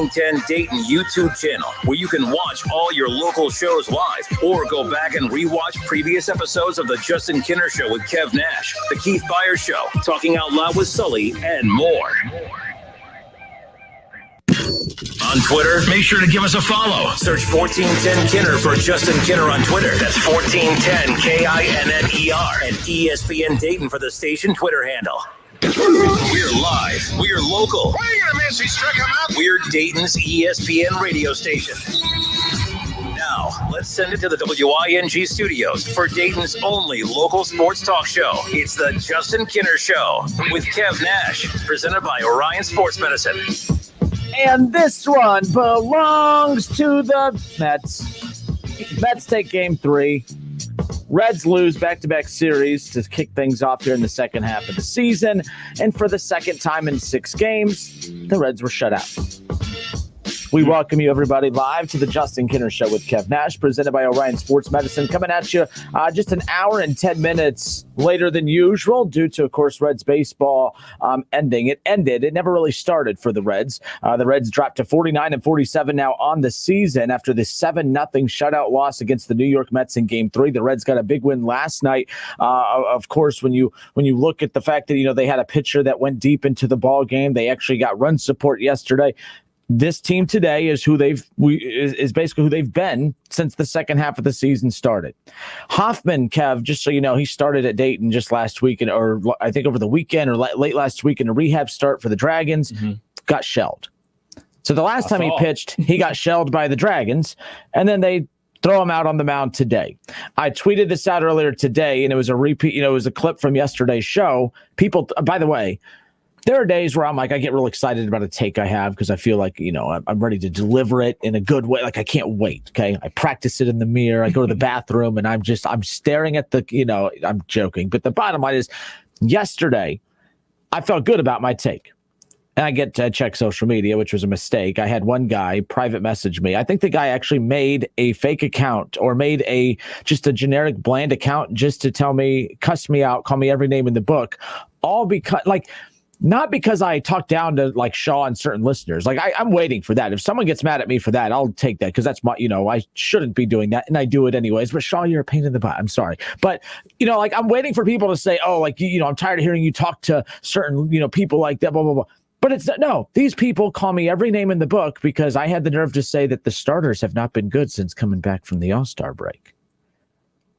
1410 Dayton YouTube channel, where you can watch all your local shows live or go back and rewatch previous episodes of The Justin Kinner Show with Kev Nash, The Keith Byers Show, Talking Out Loud with Sully, and more. On Twitter, make sure to give us a follow. Search 1410 Kinner for Justin Kinner on Twitter. That's 1410 KINNER. And ESPN Dayton for the station Twitter handle. We're live. We're local. What are you gonna miss? He struck him out. We're Dayton's ESPN radio station. Now, let's send it to the WING studios for Dayton's only local sports talk show. It's the Justin Kinner Show with Kev Nash, presented by Orion Sports Medicine. And this one belongs to the Mets. Mets take game 3. Reds lose back-to-back series to kick things off here in the second half of the season. And for the second time in 6 games, the Reds were shut out. We welcome you, everybody, live to the Justin Kinner Show with Kev Nash, presented by Orion Sports Medicine, coming at you just an hour and 10 minutes later than usual due to, of course, Reds baseball ending. It ended. It never really started for the Reds. The Reds dropped to 49-47 now on the season after the 7-0 shutout loss against the New York Mets in Game 3. The Reds got a big win last night. Of course, when you look at the fact that they had a pitcher that went deep into the ball game, they actually got run support yesterday. This team today is is basically who they've been since the second half of the season started. Hoffman, Kev, just so you know, he started at Dayton just last week, or I think over the weekend or late last week in a rehab start for the Dragons, got shelled. So the last time he pitched, he got shelled by the Dragons, and then they throw him out on the mound today. I tweeted this out earlier today, and it was a repeat. It was a clip from yesterday's show. People, by the way, there are days where I get real excited about a take I have because I feel like, I'm ready to deliver it in a good way. Like I can't wait. Okay. I practice it in the mirror. I go to the bathroom and I'm staring at I'm joking. But the bottom line is yesterday I felt good about my take. And I get to check social media, which was a mistake. I had one guy private message me. I think the guy actually made a fake account or made just a generic bland account just to tell me, cuss me out, call me every name in the book, all because not because I talk down to Shaw and certain listeners. I'm waiting for that. If someone gets mad at me for that, I'll take that because that's my, I shouldn't be doing that. And I do it anyways. But Shaw, you're a pain in the butt. I'm sorry. But, I'm waiting for people to say, I'm tired of hearing you talk to certain, people like that, blah, blah, blah. But these people call me every name in the book because I had the nerve to say that the starters have not been good since coming back from the All-Star break.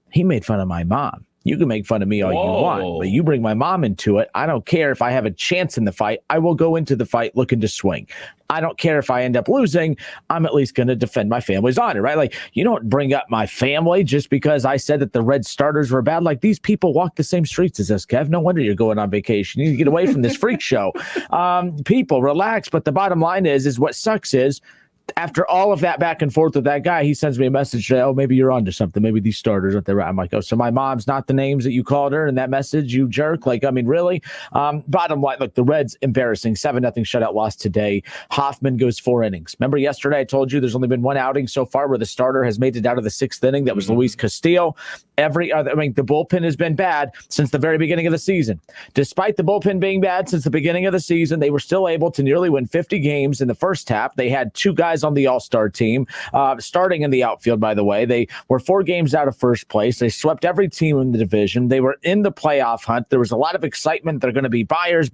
He made fun of my mom. You can make fun of me all you want, but you bring my mom into it. I don't care if I have a chance in the fight. I will go into the fight looking to swing. I don't care if I end up losing. I'm at least going to defend my family's honor, right? You don't bring up my family just because I said that the Red starters were bad. These people walk the same streets as us, Kev. No wonder you're going on vacation. You need to get away from this freak show. People, relax. But the bottom line is what sucks is, after all of that back and forth with that guy, he sends me a message saying, "Oh, maybe you're onto something. Maybe these starters aren't there." I'm like, "Oh, so my mom's not the names that you called her in that message, you jerk." Really? Bottom line, look, the Reds embarrassing 7-0 shutout loss today. Hoffman goes 4 innings. Remember yesterday I told you there's only been one outing so far where the starter has made it out of the 6th inning. That was Luis Castillo. The bullpen has been bad since the very beginning of the season. Despite the bullpen being bad since the beginning of the season, they were still able to nearly win 50 games in the first half. They had 2 guys on the All-Star team, starting in the outfield, by the way. They were 4 games out of first place. They swept every team in the division. They were in the playoff hunt. There was a lot of excitement. They're going to be buyers.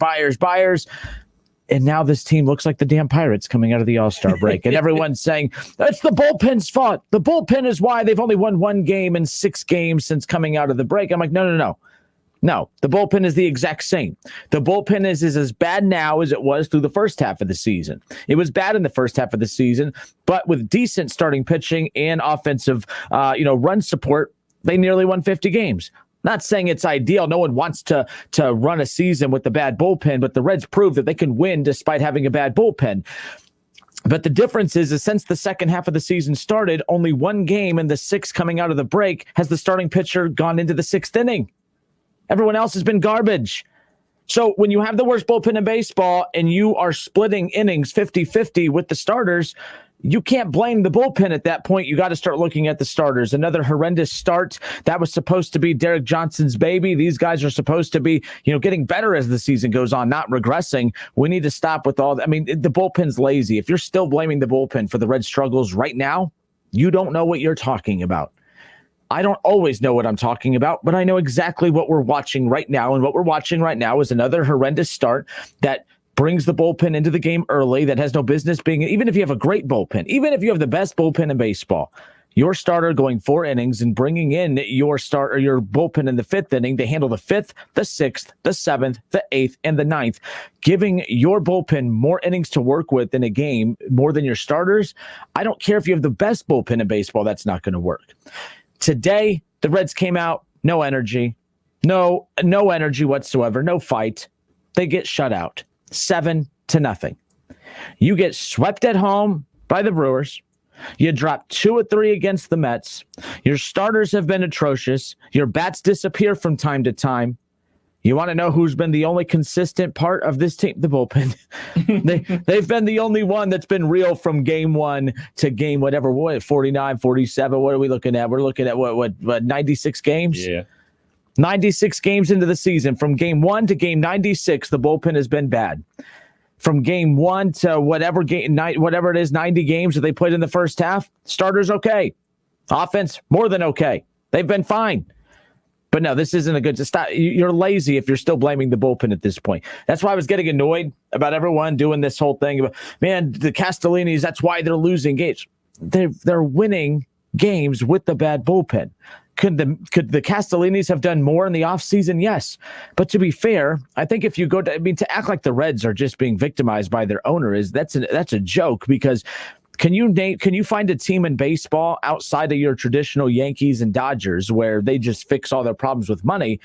And now this team looks like the damn Pirates coming out of the All-Star break. And everyone's saying, that's the bullpen's fault. The bullpen is why they've only won 1 game in 6 games since coming out of the break. I'm like, no. No, the bullpen is the exact same. The bullpen is as bad now as it was through the first half of the season. It was bad in the first half of the season, but with decent starting pitching and offensive, run support, they nearly won 50 games. Not saying it's ideal. No one wants to run a season with the bad bullpen, but the Reds prove that they can win despite having a bad bullpen. But the difference is since the second half of the season started, only 1 game in the 6 coming out of the break has the starting pitcher gone into the 6th inning. Everyone else has been garbage. So when you have the worst bullpen in baseball and you are splitting innings 50-50 with the starters, you can't blame the bullpen at that point. You got to start looking at the starters. Another horrendous start. That was supposed to be Derek Johnson's baby. These guys are supposed to be, getting better as the season goes on, not regressing. We need to stop with all that. I mean, the bullpen's lazy. If you're still blaming the bullpen for the Reds' struggles right now, you don't know what you're talking about. I don't always know what I'm talking about, but I know exactly what we're watching right now. And what we're watching right now is another horrendous start that brings the bullpen into the game early, that has no business being, even if you have a great bullpen, even if you have the best bullpen in baseball, your starter going 4 innings and bringing in your bullpen in the 5th inning to handle the 5th, the 6th, the 7th, the 8th, and the 9th, giving your bullpen more innings to work with in a game, more than your starters. I don't care if you have the best bullpen in baseball, that's not going to work. Today, the Reds came out, no energy, no energy whatsoever, no fight. They get shut out. 7-0. You get swept at home by the Brewers. You drop 2 of 3 against the Mets. Your starters have been atrocious. Your bats disappear from time to time. You want to know who's been the only consistent part of this team? The bullpen. They've been the only one that's been real from game 1 to game whatever, 49, 47. What are we looking at? We're looking at what 96 games? Yeah. 96 games into the season. From game 1 to game 96, the bullpen has been bad. From game 1 to whatever it is, 90 games that they played in the first half, starters okay. Offense, more than okay. They've been fine. But no, this isn't a good stop. You're lazy if you're still blaming the bullpen at this point. That's why I was getting annoyed about everyone doing this whole thing about, man, the Castellinis, that's why they're losing games. They're winning games with the bad bullpen. Could the Castellinis have done more in the offseason? Yes. But to be fair, I think if you go to act like the Reds are just being victimized by their owner that's a joke, because can you find a team in baseball outside of your traditional Yankees and Dodgers where they just fix all their problems with money?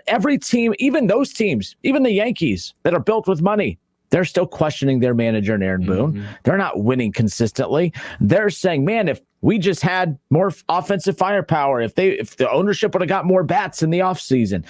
Every team, even those teams, even the Yankees that are built with money, they're still questioning their manager and Aaron Boone. Mm-hmm. They're not winning consistently. They're saying, man, if we just had more offensive firepower, if the ownership would have got more bats in the offseason,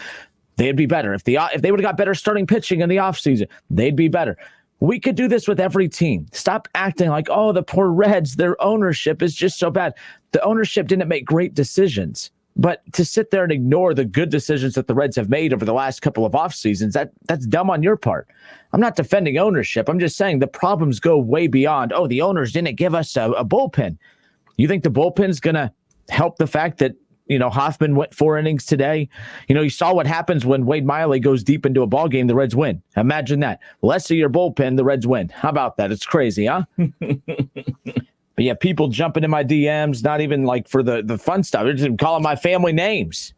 they'd be better. If they would have got better starting pitching in the offseason, they'd be better. We could do this with every team. Stop acting like, oh, the poor Reds, their ownership is just so bad. The ownership didn't make great decisions. But to sit there and ignore the good decisions that the Reds have made over the last couple of off seasons, that's dumb on your part. I'm not defending ownership. I'm just saying the problems go way beyond, oh, the owners didn't give us a bullpen. You think the bullpen's going to help the fact that, Hoffman went 4 innings today? You saw what happens when Wade Miley goes deep into a ball game, the Reds win. Imagine that. Less of your bullpen, the Reds win. How about that? It's crazy, huh? But yeah, people jumping in my DMs, not even like for the fun stuff. They're just calling my family names.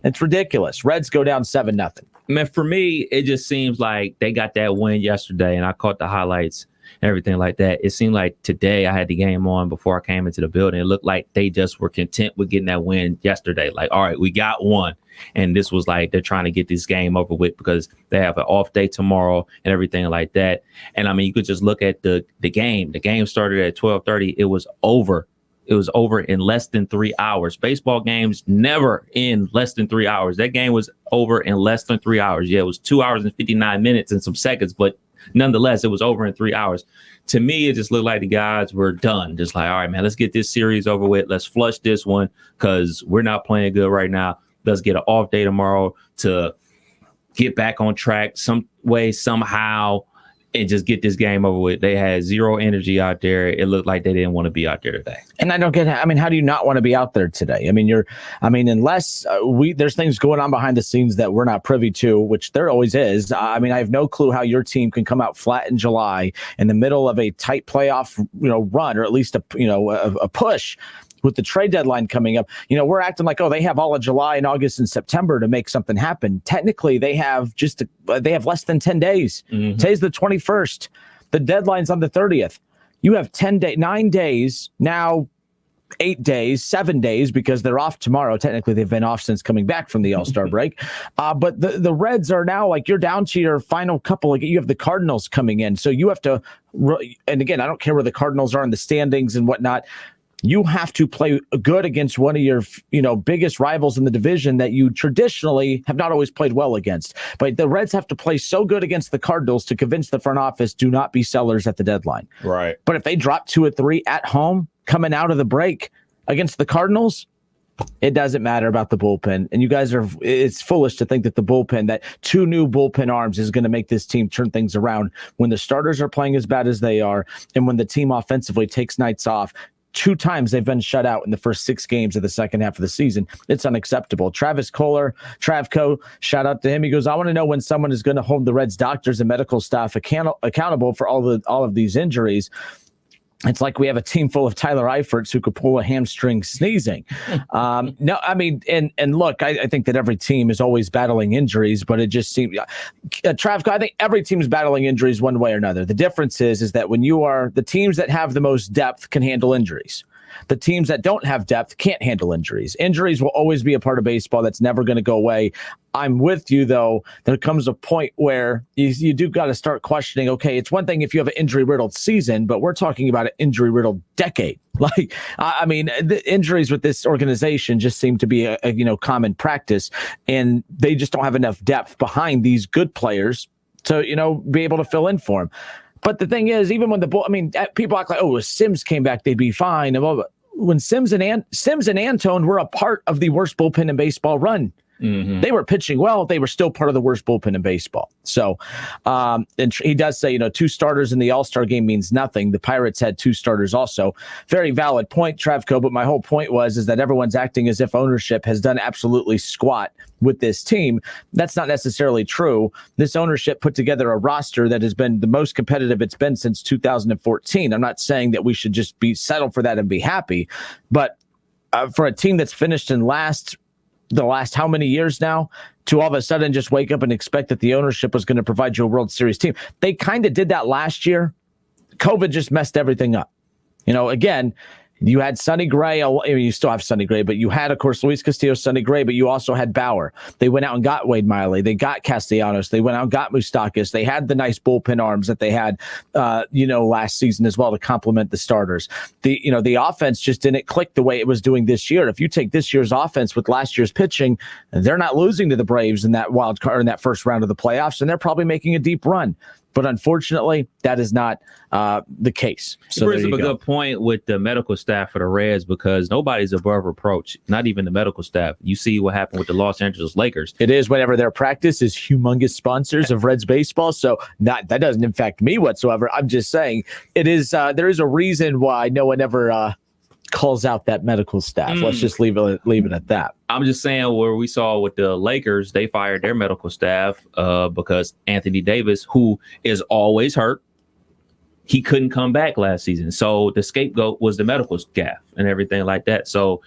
It's ridiculous. Reds go down 7-0. Man, for me, it just seems like they got that win yesterday, and I caught the highlights and everything like that. It seemed like today I had the game on before I came into the building. It looked like they just were content with getting that win yesterday. Like, all right, we got one. And this was like they're trying to get this game over with because they have an off day tomorrow and everything like that. And I mean, you could just look at the game. The game started at 12:30. It was over. It was over in less than 3 hours. Baseball games never in less than 3 hours. That game was over in less than 3 hours. Yeah, it was 2 hours and 59 minutes and some seconds, but nonetheless, it was over in 3 hours. To me, it just looked like the guys were done. Just like, all right, man, let's get this series over with. Let's flush this one because we're not playing good right now. Let's get an off day tomorrow to get back on track some way, somehow, and just get this game over with. They had zero energy out there. It looked like they didn't want to be out there today. And I don't get, how do you not want to be out there today? Unless there's things going on behind the scenes that we're not privy to, which there always is. I have no clue how your team can come out flat in July in the middle of a tight playoff, run, or at least a push. With the trade deadline coming up, we're acting like, they have all of July and August and September to make something happen. Technically, they have less than 10 days. Mm-hmm. Today's the 21st. The deadline's on the 30th. You have 9 days, now 8 days, 7 days, because they're off tomorrow. Technically, they've been off since coming back from the All-Star break. But the Reds are now you're down to your final couple. You have the Cardinals coming in. So you have to, and again, I don't care where the Cardinals are in the standings and whatnot. you have to play good against one of your, biggest rivals in the division that you traditionally have not always played well against. But the Reds have to play so good against the Cardinals to convince the front office do not be sellers at the deadline. Right. But if they drop 2 or 3 at home coming out of the break against the Cardinals, it doesn't matter about the bullpen. And you guys it's foolish to think that the bullpen, that 2 new bullpen arms is going to make this team turn things around when the starters are playing as bad as they are and when the team offensively takes nights off. 2 times they've been shut out in the first 6 games of the second half of the season. It's unacceptable. Travis Kohler, Travco, shout out to him. He goes, I want to know when someone is going to hold the Reds doctors and medical staff accountable for all of these injuries. It's like we have a team full of Tyler Eiferts who could pull a hamstring sneezing. No, I mean, and look, I think that every team is always battling injuries, but it just seems, Travko, I think every team is battling injuries one way or another. The difference is that when you are, the teams that have the most depth can handle injuries. The teams that don't have depth can't handle injuries. Injuries will always be a part of baseball. That's never going to go away. I'm with you, though. There comes a point where you do got to start questioning, okay, it's one thing if you have an injury-riddled season, but we're talking about an injury-riddled decade. Like, I mean, the injuries with this organization just seem to be a common practice, and they just don't have enough depth behind these good players to, be able to fill in for them. But the thing is, even when people act like, if Sims came back, they'd be fine. When Sims and Antone were a part of the worst bullpen in baseball run. Mm-hmm. They were pitching well. They were still part of the worst bullpen in baseball. So, and he does say, 2 starters in the All-Star game means nothing. The Pirates had 2 starters also. Very valid point, Travko. But my whole point is that everyone's acting as if ownership has done absolutely squat with this team. That's not necessarily true. This ownership put together a roster that has been the most competitive it's been since 2014. I'm not saying that we should just settled for that and be happy, but for a team that's finished in the last how many years now, to all of a sudden just wake up and expect that the ownership was going to provide you a World Series team. They kind of did that last year. COVID just messed everything up. Again, you had Sonny Gray. You still have Sonny Gray, but you had, of course, Luis Castillo, Sonny Gray, but you also had Bauer. They went out and got Wade Miley. They got Castellanos. They went out and got Moustakas. They had the nice bullpen arms that they had, last season as well to complement the starters. The offense just didn't click the way it was doing this year. If you take this year's offense with last year's pitching, they're not losing to the Braves in that wild card in that first round of the playoffs, and they're probably making a deep run. But unfortunately, that is not the case. So brings up a good point with the medical staff for the Reds, because nobody's above reproach, not even the medical staff. You see what happened with the Los Angeles Lakers. It is whenever their practice is humongous sponsors of Reds baseball. So that doesn't affect me whatsoever. I'm just saying it is. There is a reason why no one ever calls out that medical staff. Let's just leave it at that. I'm just saying, where we saw with the Lakers, they fired their medical staff because Anthony Davis, who is always hurt, he couldn't come back last season. So the scapegoat was the medical staff and everything like that. So,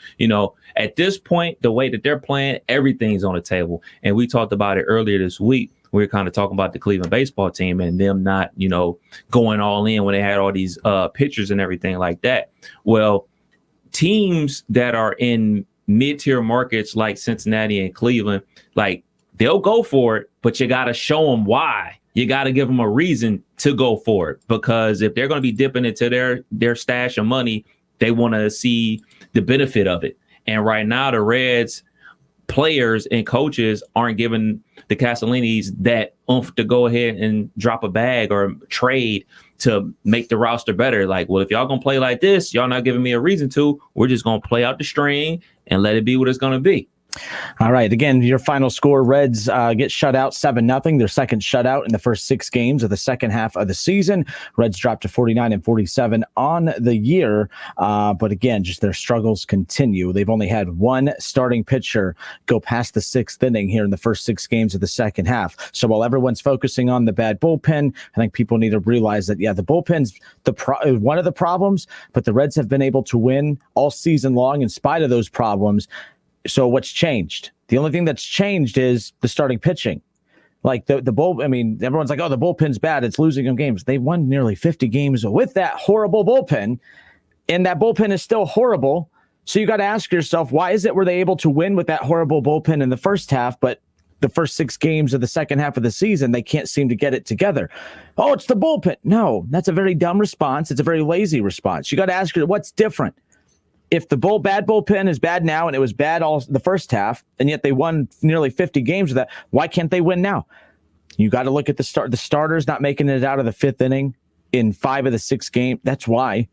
at this point, the way that they're playing, everything's on the table. And we talked about it earlier this week. We were kind of talking about the Cleveland baseball team and them not, going all in when they had all these pitchers and everything like that. Well, teams that are in mid-tier markets like Cincinnati and Cleveland, like, they'll go for it, but you got to show them why. You got to give them a reason to go for it, because if they're going to be dipping into their stash of money, they want to see the benefit of it. And right now, the Reds players and coaches aren't giving the Castellinis that oomph to go ahead and drop a bag or trade to make the roster better. Like, well, if y'all gonna play like this, y'all not giving me a reason to. We're just gonna play out the string and let it be what it's gonna be. All right. Again, your final score, Reds get shut out 7-0. Their second shutout in the first 6 games of the second half of the season. Reds dropped to 49-47 on the year. But again, just their struggles continue. They've only had one starting pitcher go past the 6th inning here in the first 6 games of the second half. So while everyone's focusing on the bad bullpen, I think people need to realize that, the bullpen's one of the problems, but the Reds have been able to win all season long in spite of those problems. So what's changed? The only thing that's changed is the starting pitching. Like the bull. I mean, everyone's like, oh, the bullpen's bad. It's losing them games. They won nearly 50 games with that horrible bullpen, and that bullpen is still horrible. So you got to ask yourself, why is it were they able to win with that horrible bullpen in the first half, but the first 6 games of the second half of the season, they can't seem to get it together? Oh, it's the bullpen. No, that's a very dumb response. It's a very lazy response. You got to ask yourself, what's different? if the bad bullpen is bad now, and it was bad all the first half, and yet they won nearly 50 games with that, why can't they win now? You got to look at the starters not making it out of the fifth inning in 5 of the 6 games. That's why.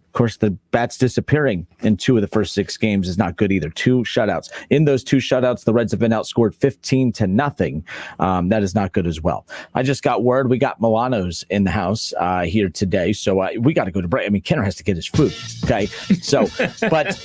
Of course, the bats disappearing in 2 of the first 6 games is not good either. 2 shutouts. In those 2 shutouts, the Reds have been outscored 15-0. That is not good as well. I just got word we got Milano's in the house here today, so we got to go to break. I mean, Kenner has to get his food, okay? So, but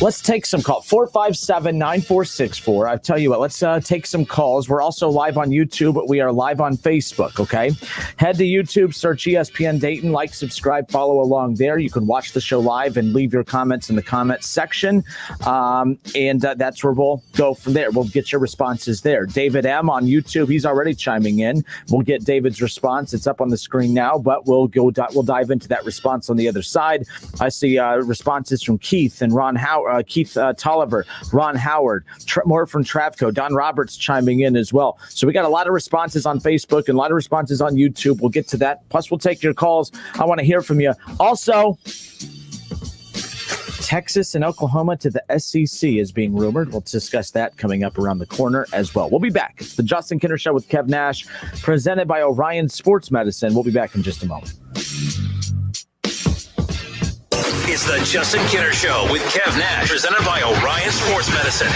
let's take some calls. 457-9464. I tell you what, let's take some calls. We're also live on YouTube, but we are live on Facebook, okay? Head to YouTube, search ESPN Dayton, like, subscribe, follow along there. You can watch the show live and leave your comments in the comments section. And that's where we'll go from there. We'll get your responses there. David M. on YouTube, he's already chiming in. We'll get David's response. It's up on the screen now, but we'll dive into that response on the other side. I see responses from Keith and Ron Howard, Keith Tolliver, Ron Howard, more from Travco, Don Roberts chiming in as well. So we got a lot of responses on Facebook and a lot of responses on YouTube. We'll get to that. Plus, we'll take your calls. I want to hear from you. Also, Texas and Oklahoma to the SEC is being rumored. We'll discuss that coming up around the corner as well. We'll be back. It's the Justin Kinner Show with Kev Nash, presented by Orion Sports Medicine. We'll be back in just a moment. It's the Justin Kinner Show with Kev Nash, presented by Orion Sports Medicine.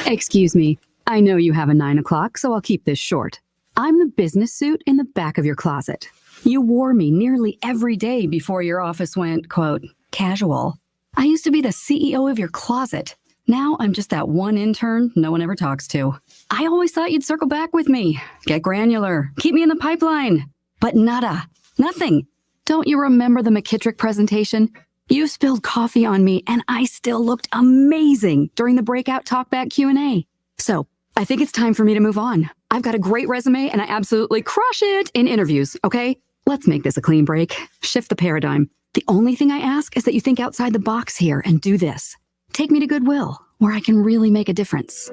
Excuse me. I know you have a 9 o'clock, so I'll keep this short. I'm the business suit in the back of your closet. You wore me nearly every day before your office went, quote, casual. I used to be the CEO of your closet. Now I'm just that one intern no one ever talks to. I always thought you'd circle back with me, get granular, keep me in the pipeline. But nada, nothing. Don't you remember the McKittrick presentation? You spilled coffee on me and I still looked amazing during the breakout talkback Q&A. So I think it's time for me to move on. I've got a great resume and I absolutely crush it in interviews, okay? Let's make this a clean break. Shift the paradigm. The only thing I ask is that you think outside the box here and do this. Take me to Goodwill, where I can really make a difference.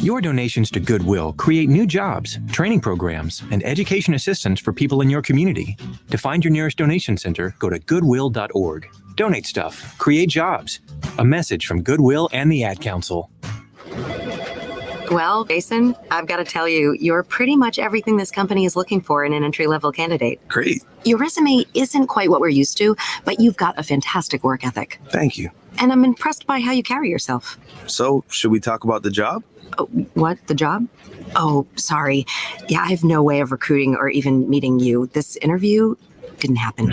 Your donations to Goodwill create new jobs, training programs, and education assistance for people in your community. To find your nearest donation center, go to goodwill.org. Donate stuff. Create jobs. A message from Goodwill and the Ad Council. Well, Jason, I've got to tell you, you're pretty much everything this company is looking for in an entry-level candidate. Great. Your resume isn't quite what we're used to, but you've got a fantastic work ethic. Thank you. And I'm impressed by how you carry yourself. So, should we talk about the job? Oh, what? The job? Oh, sorry. Yeah, I have no way of recruiting or even meeting you. This interview didn't happen.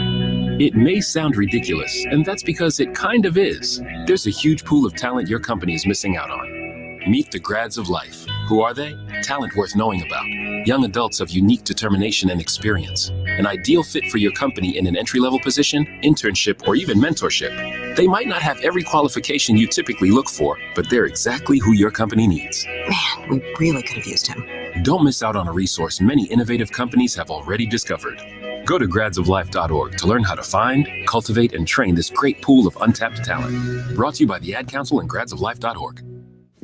It may sound ridiculous, and that's because it kind of is. There's a huge pool of talent your company is missing out on. Meet the grads of life. Who are they? Talent worth knowing about. Young adults of unique determination and experience. An ideal fit for your company in an entry-level position, internship, or even mentorship. They might not have every qualification you typically look for, but they're exactly who your company needs. Man, we really could have used him. Don't miss out on a resource many innovative companies have already discovered. Go to gradsoflife.org to learn how to find, cultivate, and train this great pool of untapped talent. Brought to you by the Ad Council and gradsoflife.org.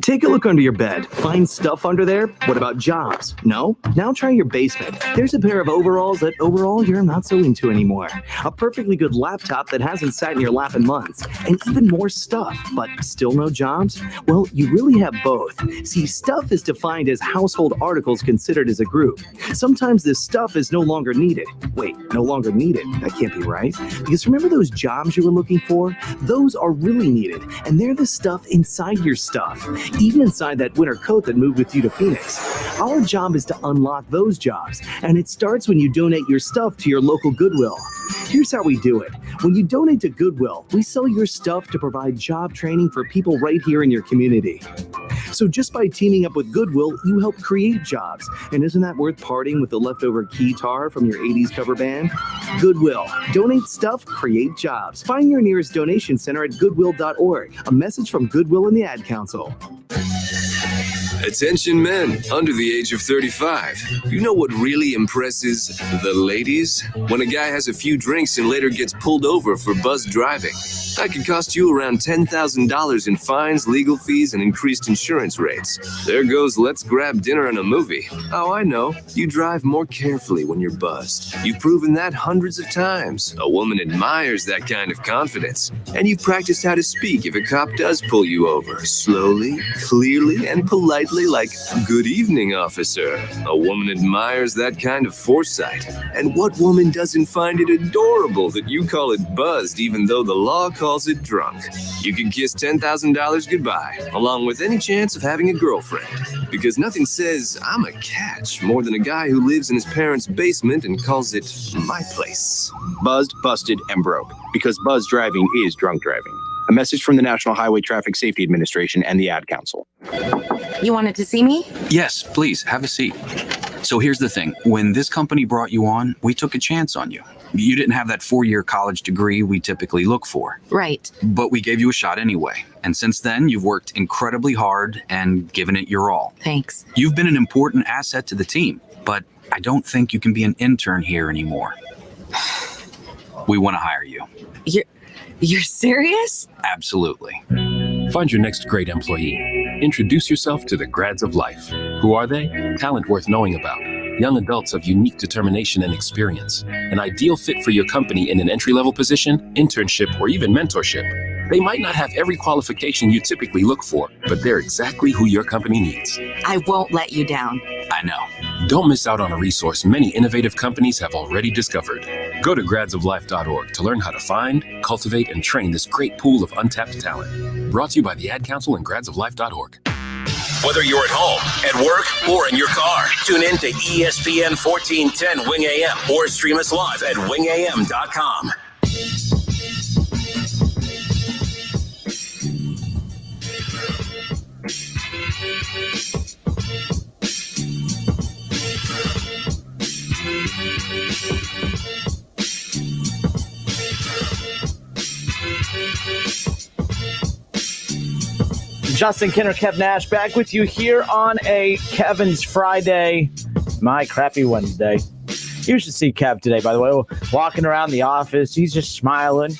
Take a look under your bed. Find stuff under there? What about jobs? No? Now try your basement. There's a pair of overalls that overall you're not so into anymore. A perfectly good laptop that hasn't sat in your lap in months. And even more stuff, but still no jobs? Well, you really have both. See, stuff is defined as household articles considered as a group. Sometimes this stuff is no longer needed. Wait, no longer needed? That can't be right. Because remember those jobs you were looking for? Those are really needed. And they're the stuff inside your stuff. Even inside that winter coat that moved with you to Phoenix. Our job is to unlock those jobs, and it starts when you donate your stuff to your local Goodwill. Here's how we do it. When you donate to Goodwill, we sell your stuff to provide job training for people right here in your community. So just by teaming up with Goodwill, you help create jobs. And isn't that worth parting with the leftover keytar from your 80s cover band? Goodwill. Donate stuff, create jobs. Find your nearest donation center at goodwill.org. A message from Goodwill and the Ad Council. Attention men under the age of 35. You know what really impresses the ladies? When a guy has a few drinks and later gets pulled over for buzzed driving. That could cost you around $10,000 in fines, legal fees, and increased insurance rates. There goes let's grab dinner and a movie. Oh, I know. You drive more carefully when you're buzzed. You've proven that hundreds of times. A woman admires that kind of confidence. And you've practiced how to speak if a cop does pull you over. Slowly, clearly, and politely like, "Good evening, officer." A woman admires that kind of foresight. And what woman doesn't find it adorable that you call it buzzed even though the law calls it drunk? You can kiss $10,000 goodbye, along with any chance of having a girlfriend. Because nothing says, "I'm a catch," more than a guy who lives in his parents' basement and calls it my place. Buzzed, busted, and broke. Because buzz driving is drunk driving. A message from the National Highway Traffic Safety Administration and the Ad Council. You wanted to see me? Yes, please, have a seat. So here's the thing. When this company brought you on, we took a chance on you. You didn't have that 4-year college degree we typically look for. Right. But we gave you a shot anyway. And since then, you've worked incredibly hard and given it your all. Thanks. You've been an important asset to the team, but I don't think you can be an intern here anymore. We want to hire you. You're serious? Absolutely. Find your next great employee. Introduce yourself to the grads of life. Who are they? Talent worth knowing about. Young adults of unique determination and experience. An ideal fit for your company in an entry-level position, internship, or even mentorship. They might not have every qualification you typically look for, but they're exactly who your company needs. I won't let you down. I know. Don't miss out on a resource many innovative companies have already discovered. Go to gradsoflife.org to learn how to find, cultivate, and train this great pool of untapped talent. Brought to you by the Ad Council and gradsoflife.org. Whether you're at home, at work, or in your car, tune in to ESPN 1410 Wing AM or stream us live at wingam.com. Justin Kinner, Kev Nash, back with you here on a Kevin's Friday, my crappy Wednesday. You should see Kev today, by the way, walking around the office. He's just smiling.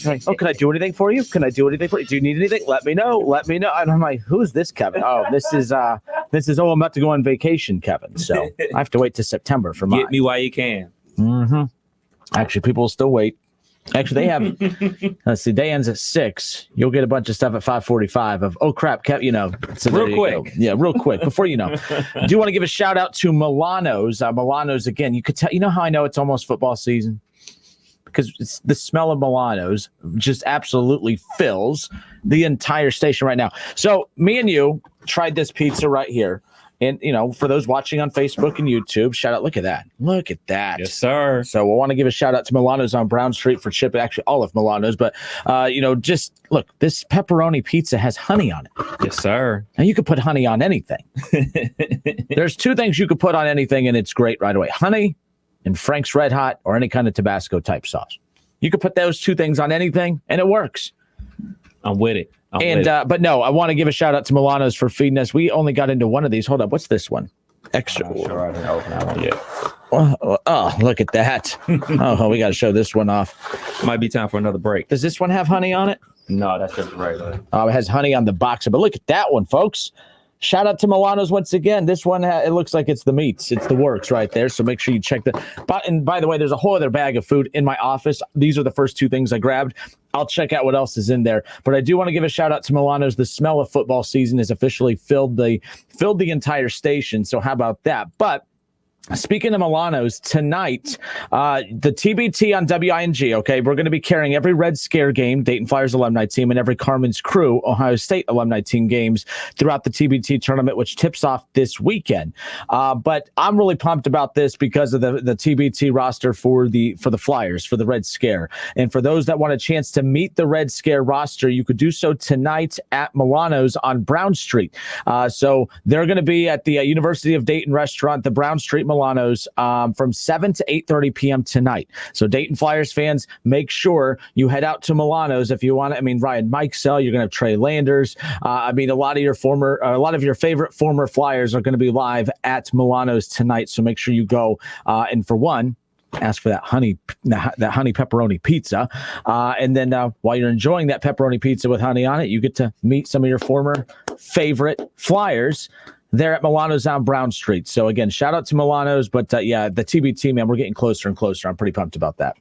Like, oh, can I do anything for you? Can I do anything for you? Do you need anything? Let me know. Let me know. And I'm like, who's this Kevin? Oh, this is, I'm about to go on vacation, Kevin. So I have to wait till September for mine. Get me while you can. Mm-hmm. Actually, people will still wait. Actually, they have, let's see, day ends at 6. You'll get a bunch of stuff at 5:45 of, oh, crap, Kev, So real quick. Yeah, real quick. Before you know. I do want to give a shout out to Milano's. Milano's, again, you could tell, you know how I know it's almost football season? Because it's the smell of Milano's just absolutely fills the entire station right now. So me and you tried this pizza right here. And, for those watching on Facebook and YouTube, shout out. Look at that. Look at that. Yes, sir. So we'll want to give a shout out to Milano's on Brown Street for shipping, actually all of Milano's. But, just look, this pepperoni pizza has honey on it. Yes, sir. And you could put honey on anything. There's 2 things you could put on anything, and it's great right away. Honey and Frank's Red Hot or any kind of Tabasco type sauce. You could put those 2 things on anything, and it works. I'm with it. But no, I want to give a shout out to Milano's for feeding us. We only got into one of these. Hold up. What's this one? Extra. Sure, I didn't open that one yet. Oh, look at that. Oh, we got to show this one off. Might be time for another break. Does this one have honey on it? No, that's just regular. Oh, it has honey on the box. But look at that one, folks. Shout out to Milano's once again. This one, it looks like it's the meats. It's the works right there. So make sure you check that. And by the way, there's a whole other bag of food in my office. These are the first 2 things I grabbed. I'll check out what else is in there. But I do want to give a shout out to Milano's. The smell of football season has officially filled the entire station. So how about that? But speaking of Milano's, tonight, the TBT on WING, okay, we're going to be carrying every Red Scare game, Dayton Flyers alumni team, and every Carmen's Crew, Ohio State alumni team games throughout the TBT tournament, which tips off this weekend. But I'm really pumped about this because of the TBT roster for the Flyers, for the Red Scare. And for those that want a chance to meet the Red Scare roster, you could do so tonight at Milano's on Brown Street. So they're going to be at the University of Dayton restaurant, the Brown Street Milano's from 7 to 8:30 p.m. tonight. So Dayton Flyers fans, make sure you head out to Milano's if you want to. I mean, Ryan Mikesell, you're going to have Trey Landers. I mean, a lot of your favorite former Flyers are going to be live at Milano's tonight. So make sure you go. And for one, ask for that honey pepperoni pizza. And then while you're enjoying that pepperoni pizza with honey on it, you get to meet some of your former favorite Flyers there at Milano's on Brown Street. So again, shout out to Milano's, but the TBT, man, we're getting closer and closer. I'm pretty pumped about that.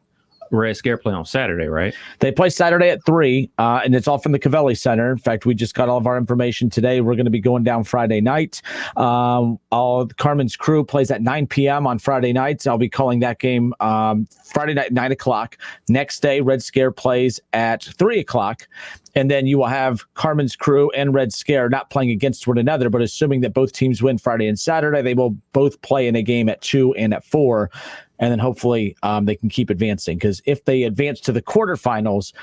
Red Scare play on Saturday, right? They play Saturday at 3, and it's all from the Cavelli Center. In fact, we just got all of our information today. We're going to be going down Friday night. Carmen's Crew plays at 9 p.m. on Friday nights. I'll be calling that game Friday night, 9 o'clock. Next day, Red Scare plays at 3 o'clock. And then you will have Carmen's Crew and Red Scare not playing against one another, but assuming that both teams win Friday and Saturday, they will both play in a game at 2 and at 4. And then hopefully they can keep advancing, because if they advance to the quarterfinals,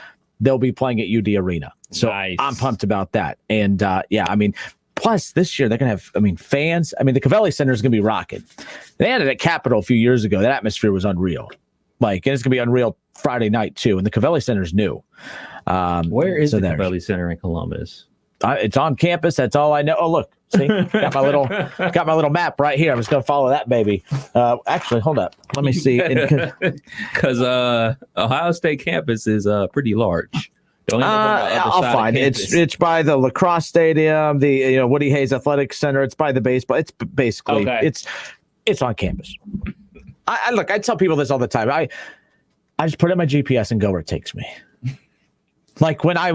they'll be playing at UD Arena. So nice. I'm pumped about that. And plus this year they're going to have, fans. The Cavelli Center is going to be rocking. They had it at Capitol a few years ago. That atmosphere was unreal. And it's going to be unreal Friday night too. And the Cavelli Center is new. Where is the Cavelli Center in Columbus? It's on campus. That's all I know. Oh, look. See, got my little map right here. I'm just gonna follow that baby. Actually, hold up. Let me see. Because Ohio State campus is pretty large. I'll find it. It's by the lacrosse stadium, the Woody Hayes Athletic Center. It's by the baseball. It's basically it's on campus. I tell people this all the time. I just put in my GPS and go where it takes me. Like when I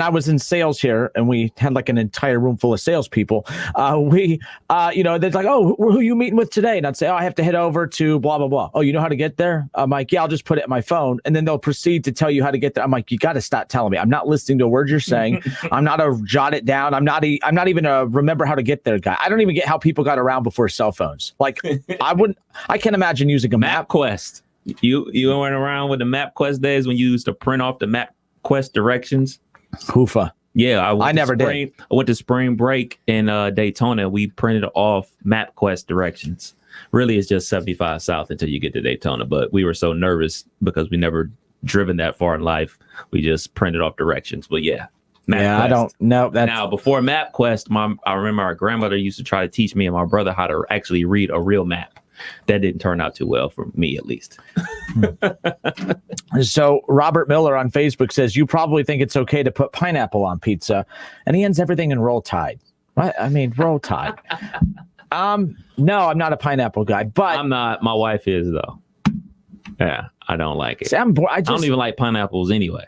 was in sales here and we had like an entire room full of salespeople, they're like, oh, who are you meeting with today? And I'd say, oh, I have to head over to blah, blah, blah. Oh, you know how to get there? I'm like, yeah, I'll just put it in my phone. And then they'll proceed to tell you how to get there. I'm like, you got to stop telling me. I'm not listening to a word you're saying. I'm not a jot it down. I'm not even a remember how to get there guy. I don't even get how people got around before cell phones. Like I can't imagine using a MapQuest. You went around with the MapQuest days when you used to print off the MapQuest directions. Hoofa. Yeah, I never did. I went to spring break in Daytona. We printed off MapQuest directions. Really, it's just 75 South until you get to Daytona. But we were so nervous because we never driven that far in life. We just printed off directions. But yeah, MapQuest. Yeah, I don't know. Now, before MapQuest, I remember our grandmother used to try to teach me and my brother how to actually read a real map. That didn't turn out too well for me, at least. So Robert Miller on Facebook says, you probably think it's okay to put pineapple on pizza, and he ends everything in Roll Tide. What? Roll Tide. No, I'm not a pineapple guy, but I'm not. My wife is, though. Yeah, I don't like it. See, I don't even like pineapples anyway.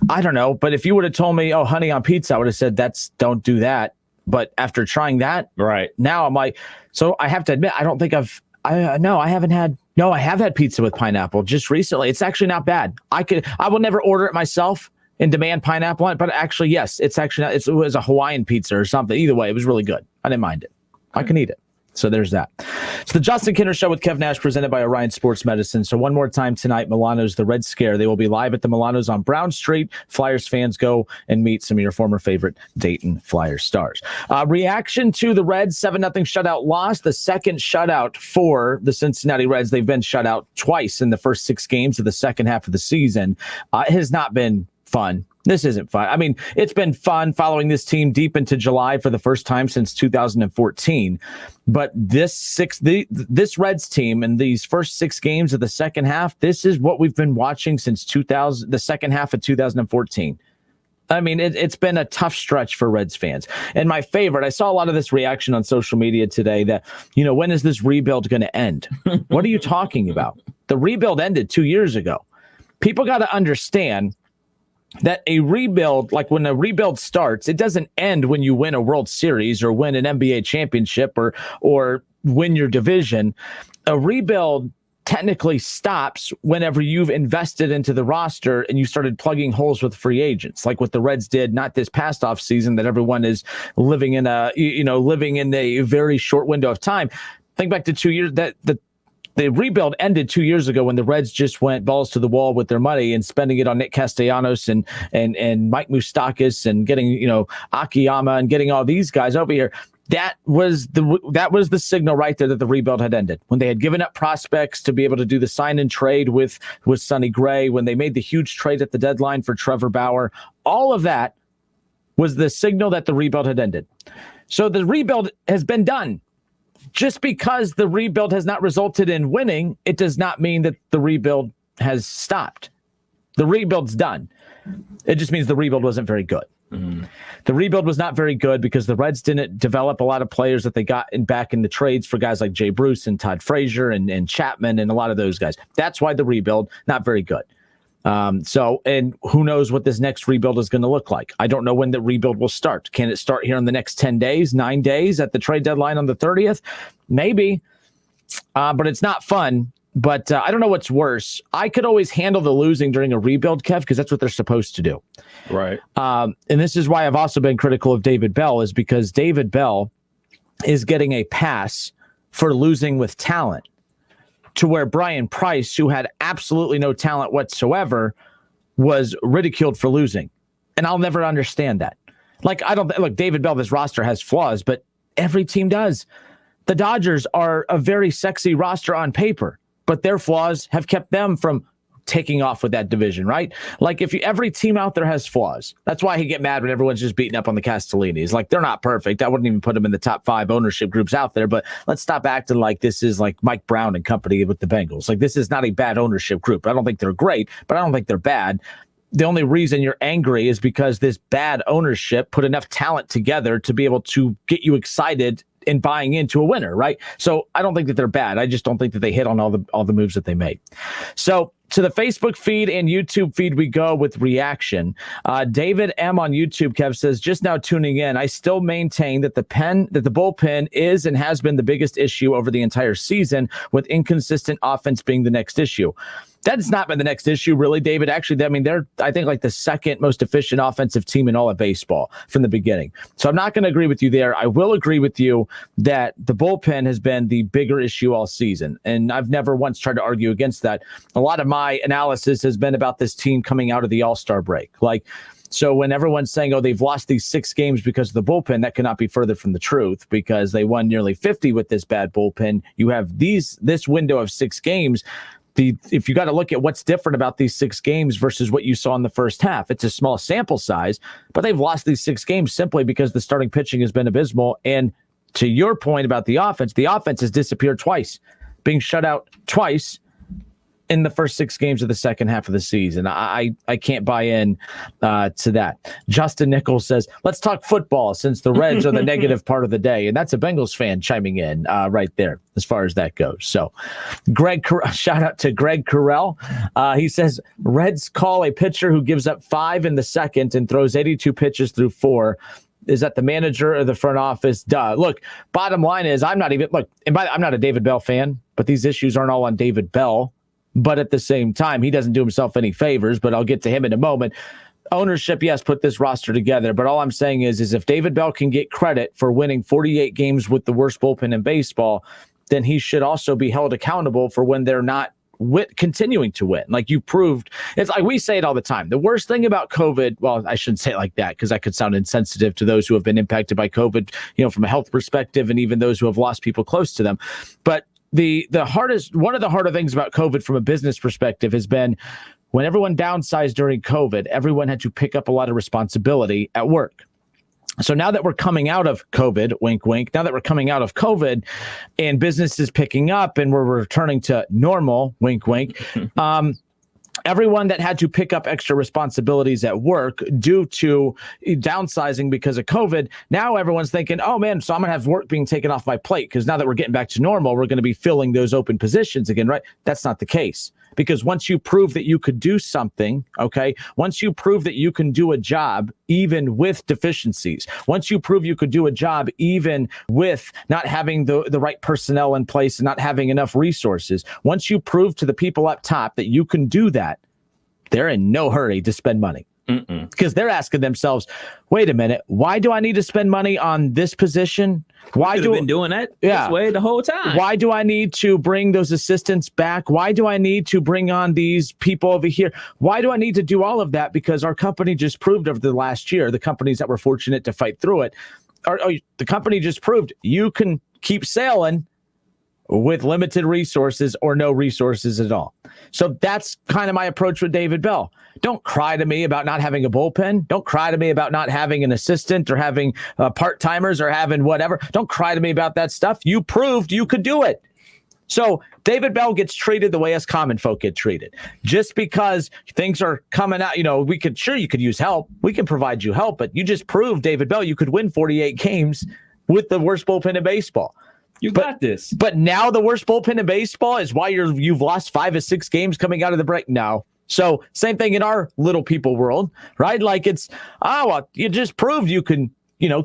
I don't know, but if you would have told me, oh, honey on pizza, I would have said, don't do that. But after trying that, right now I'm like, so I have to admit, I don't think I have had pizza with pineapple just recently. It's actually not bad. I will never order it myself and demand pineapple on it, but actually, yes, it was a Hawaiian pizza or something. Either way, it was really good. I didn't mind it. I can eat it. So there's that. It's the Justin Kinner Show with Kev Nash, presented by Orion Sports Medicine. So one more time tonight, Milano's the Red Scare. They will be live at the Milano's on Brown Street. Flyers fans, go and meet some of your former favorite Dayton Flyers stars. Reaction to the Reds 7-0 shutout loss. The second shutout for the Cincinnati Reds. They've been shut out twice in the first 6 games of the second half of the season. It has not been fun. This isn't fun. It's been fun following this team deep into July for the first time since 2014. But this Reds team in these first 6 games of the second half, this is what we've been watching since the second half of 2014. It's been a tough stretch for Reds fans. And my favorite, I saw a lot of this reaction on social media today that, when is this rebuild going to end? What are you talking about? The rebuild ended 2 years ago. People got to understand that a rebuild, like when a rebuild starts, it doesn't end when you win a World Series or win an NBA championship or win your division. A rebuild technically stops whenever you've invested into the roster and you started plugging holes with free agents, like what the Reds did, not this past off season that everyone is living in a very short window of time. Think back to 2 years that the rebuild ended 2 years ago when the Reds just went balls to the wall with their money and spending it on Nick Castellanos and Mike Moustakas and getting, Akiyama and getting all these guys over here. That was the signal right there that the rebuild had ended. When they had given up prospects to be able to do the sign and trade with Sonny Gray, when they made the huge trade at the deadline for Trevor Bauer, all of that was the signal that the rebuild had ended. So the rebuild has been done. Just because the rebuild has not resulted in winning, it does not mean that the rebuild has stopped. The rebuild's done. It just means the rebuild wasn't very good. Mm-hmm. The rebuild was not very good because the Reds didn't develop a lot of players that they got back in the trades for guys like Jay Bruce and Todd Frazier and Chapman and a lot of those guys. That's why the rebuild, not very good. And who knows what this next rebuild is going to look like. I don't know when the rebuild will start. Can it start here in the next 10 days, 9 days at the trade deadline on the 30th? Maybe, but it's not fun. But I don't know what's worse. I could always handle the losing during a rebuild, Kev, because that's what they're supposed to do. Right. And this is why I've also been critical of David Bell, is because David Bell is getting a pass for losing with talent, to where Brian Price, who had absolutely no talent whatsoever, was ridiculed for losing. And I'll never understand that. Look, David Bell, this roster has flaws, but every team does. The Dodgers are a very sexy roster on paper, but their flaws have kept them from taking off with that division, right? Like every team out there has flaws. That's why he get mad when everyone's just beating up on the Castellinis. Like, they're not perfect. I wouldn't even put them in the top 5 ownership groups out there, but let's stop acting like this is like Mike Brown and company with the Bengals. Like, this is not a bad ownership group. I don't think they're great, but I don't think they're bad. The only reason you're angry is because this bad ownership put enough talent together to be able to get you excited and buying into a winner, right? So I don't think that they're bad. I just don't think that they hit on all the moves that they made. So to the Facebook feed and YouTube feed we go with reaction. David M on YouTube, Kev, says, just now tuning in, I still maintain that the bullpen is and has been the biggest issue over the entire season, with inconsistent offense being the next issue. That's not been the next issue, really, David. Actually, I mean, they're, I think, like the second most efficient offensive team in all of baseball from the beginning. So I'm not going to agree with you there. I will agree with you that the bullpen has been the bigger issue all season. And I've never once tried to argue against that. A lot of my analysis has been about this team coming out of the All-Star break. So when everyone's saying, oh, they've lost these 6 games because of the bullpen, that cannot be further from the truth, because they won nearly 50 with this bad bullpen. You have this window of 6 games. If you got to look at what's different about these 6 games versus what you saw in the first half, it's a small sample size, but they've lost these 6 games simply because the starting pitching has been abysmal. And to your point about the offense has disappeared twice, being shut out twice in the first 6 games of the second half of the season. I can't buy in to that. Justin Nichols says, let's talk football since the Reds are the negative part of the day. And that's a Bengals fan chiming in right there as far as that goes. So shout out to Greg Carell. He says, Reds call a pitcher who gives up 5 in the second and throws 82 pitches through 4. Is that the manager or the front office? Duh. Look, bottom line is I'm not a David Bell fan, but these issues aren't all on David Bell. But at the same time, he doesn't do himself any favors, but I'll get to him in a moment. Ownership, yes, put this roster together. But all I'm saying is if David Bell can get credit for winning 48 games with the worst bullpen in baseball, then he should also be held accountable for when they're not continuing to win. Like you proved, it's like we say it all the time. The worst thing about COVID, well, I shouldn't say it like that because that could sound insensitive to those who have been impacted by COVID, from a health perspective, and even those who have lost people close to them. But one of the harder things about COVID from a business perspective has been when everyone downsized during COVID, everyone had to pick up a lot of responsibility at work. So now that we're coming out of COVID, wink, wink, now that we're coming out of COVID and business is picking up and we're returning to normal, wink, wink, everyone that had to pick up extra responsibilities at work due to downsizing because of COVID, now everyone's thinking, oh man, so I'm going to have work being taken off my plate because now that we're getting back to normal, we're going to be filling those open positions again, right? That's not the case. Because once you prove that you could do something, okay, once you prove that you can do a job even with deficiencies, once you prove you could do a job even with not having the right personnel in place and not having enough resources, once you prove to the people up top that you can do that, they're in no hurry to spend money. Because they're asking themselves, wait a minute, why do I need to spend money on this position? Why do been doing that this way the whole time? Why do I need to bring those assistants back? Why do I need to bring on these people over here? Why do I need to do all of that? Because our company just proved over the last year, the companies that were fortunate to fight through it, the company just proved you can keep sailing with limited resources or no resources at all. So that's kind of my approach with David Bell. Don't cry to me about not having a bullpen. Don't cry to me about not having an assistant or having part-timers or having whatever. Don't cry to me about that stuff. You proved you could do it. So David Bell gets treated the way us common folk get treated. Just because things are coming out, you could use help. We can provide you help, but you just proved, David Bell, you could win 48 games with the worst bullpen in baseball. You got this. But now the worst bullpen in baseball is why you've lost 5 or 6 games coming out of the break now. So same thing in our little people world, right? Like you just proved you can,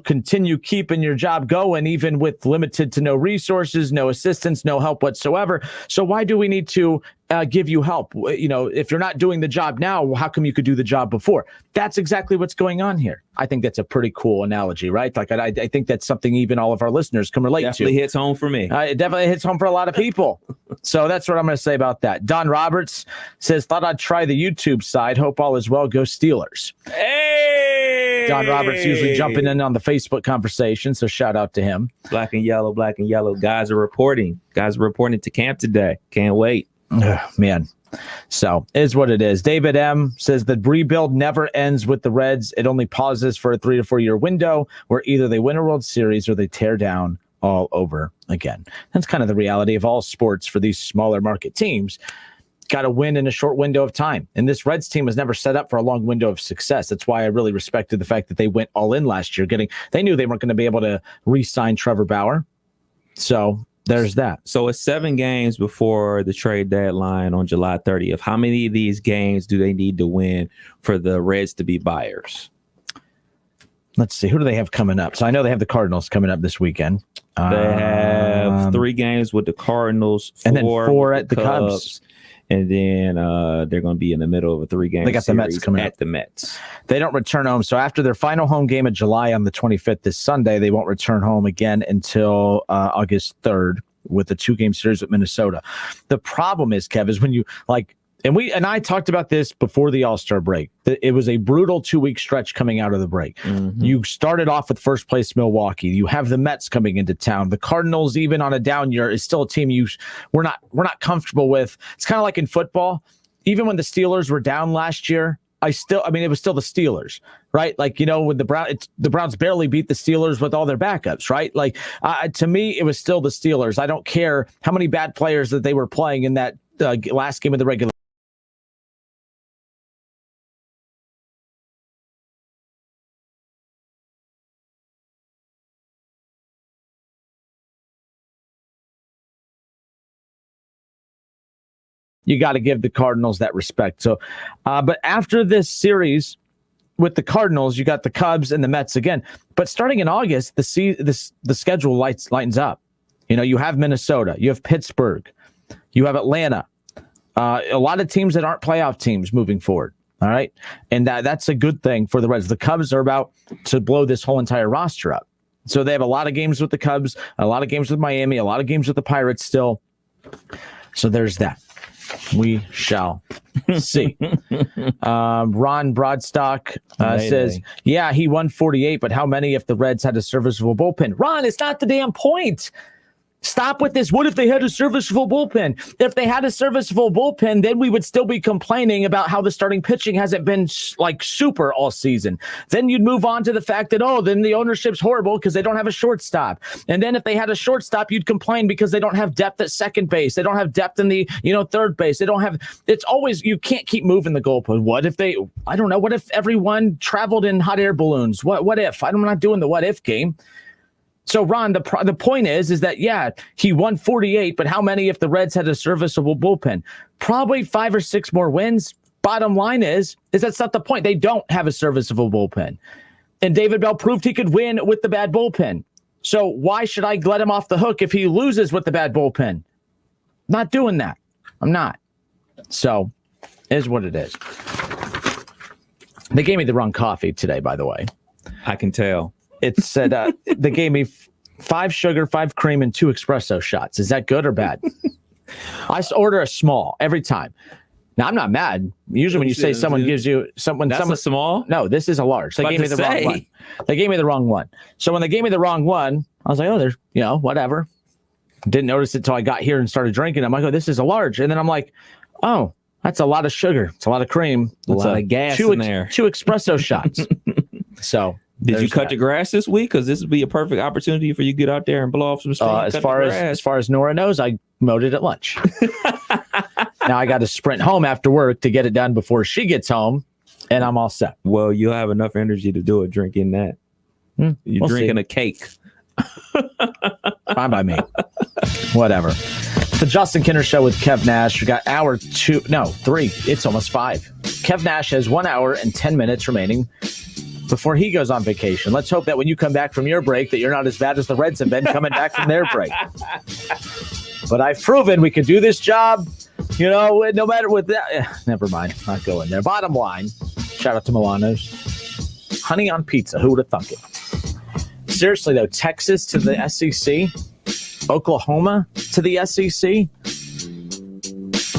continue keeping your job going, even with limited to no resources, no assistance, no help whatsoever. So why do we need to give you help? If you're not doing the job now, how come you could do the job before? That's exactly what's going on here. I think that's a pretty cool analogy, right? Like I think that's something even all of our listeners can relate to. Definitely hits home for me. It definitely hits home for a lot of people. So that's what I'm going to say about that. Don Roberts says, thought I'd try the YouTube side. Hope all is well. Go Steelers. Hey! Don Roberts usually jumping in on the Facebook conversation, so shout out to him. Black and yellow. Guys are reporting to camp today. Can't wait. Man. So is what it is. David M says the rebuild never ends with the Reds. It only pauses for a 3 to 4 year window where either they win a World Series or they tear down all over again. That's kind of the reality of all sports for these smaller market teams. Got to win in a short window of time. And this Reds team was never set up for a long window of success. That's why I really respected the fact that they went all in last year. They knew they weren't going to be able to re-sign Trevor Bauer. So there's that. So it's 7 games before the trade deadline on July 30th. How many of these games do they need to win for the Reds to be buyers? Let's see. Who do they have coming up? So I know they have the Cardinals coming up this weekend. They have 3 games with the Cardinals, 4 and then 4 at the Cubs. And then they're going to be in the middle of a 3-game They got the Mets coming at up. the Mets. They don't return home. So after their final home game of July on the 25th this Sunday, they won't return home again until August 3rd with the 2-game series with Minnesota. The problem is, Kev, is when you and I talked about this before the All-Star break. It was a brutal 2-week stretch coming out of the break. Mm-hmm. You started off with first place Milwaukee. You have the Mets coming into town. The Cardinals, even on a down year, is still a team we're not comfortable with. It's kind of like in football. Even when the Steelers were down last year, it was still the Steelers, right? Like, with the Browns barely beat the Steelers with all their backups, right? Like, to me, it was still the Steelers. I don't care how many bad players that they were playing in that last game of the regular. You got to give the Cardinals that respect. So, but after this series with the Cardinals, you got the Cubs and the Mets again. But starting in August, the schedule lightens up. You have Minnesota, you have Pittsburgh, you have Atlanta. A lot of teams that aren't playoff teams moving forward. All right, and that's a good thing for the Reds. The Cubs are about to blow this whole entire roster up. So they have a lot of games with the Cubs, a lot of games with Miami, a lot of games with the Pirates still. So there's that. We shall see. Ron Broadstock says, yeah, he won 48, but how many if the Reds had a serviceable bullpen? Ron, it's not the damn point. Stop with this. What if they had a serviceable bullpen? If they had a serviceable bullpen, then we would still be complaining about how the starting pitching hasn't been super all season. Then you'd move on to the fact that, then the ownership's horrible because they don't have a shortstop. And then if they had a shortstop, you'd complain because they don't have depth at second base. They don't have depth in the, third base. They don't have, it's always, you can't keep moving the goalpost. What if everyone traveled in hot air balloons? What if? I'm not doing the what if game. So, Ron, the point is that, yeah, he won 48, but how many if the Reds had a serviceable bullpen? Probably 5 or 6 more wins. Bottom line is that's not the point. They don't have a serviceable bullpen. And David Bell proved he could win with the bad bullpen. So why should I let him off the hook if he loses with the bad bullpen? Not doing that. I'm not. So, it is what it is. They gave me the wrong coffee today, by the way. I can tell. It said they gave me 5 sugar, 5 cream, and 2 espresso shots. Is that good or bad? I order a small every time. Now, I'm not mad. Usually when you say someone gives you someone, That's a small. no, this is a large. They About gave me to the wrong say. one. They gave me the wrong one. So when they gave me the wrong one, I was like, oh, there's, whatever. Didn't notice it till I got here and started drinking. I'm like, oh, this is a large. And then I'm like, oh, that's a lot of sugar. It's a lot of cream. A lot of gas in there. 2 espresso shots. So did you cut the grass this week? Because this would be a perfect opportunity for you to get out there and blow off some steam. As far as Nora knows, I mowed it at lunch. Now I got to sprint home after work to get it done before she gets home, and I'm all set. Well, you'll have enough energy to do it drinking that. You're drinking a cake. Fine by me. Whatever. The Justin Kinner Show with Kev Nash. We got 3. It's almost 5. Kev Nash has 1 hour and 10 minutes remaining before he goes on vacation. Let's hope that when you come back from your break that you're not as bad as the Reds have been coming back from their break. But I've proven we can do this job, no matter what that. Never mind. Not going there. Bottom line, shout out to Milano's. Honey on pizza. Who would have thunk it? Seriously, though, Texas to the SEC, Oklahoma to the SEC.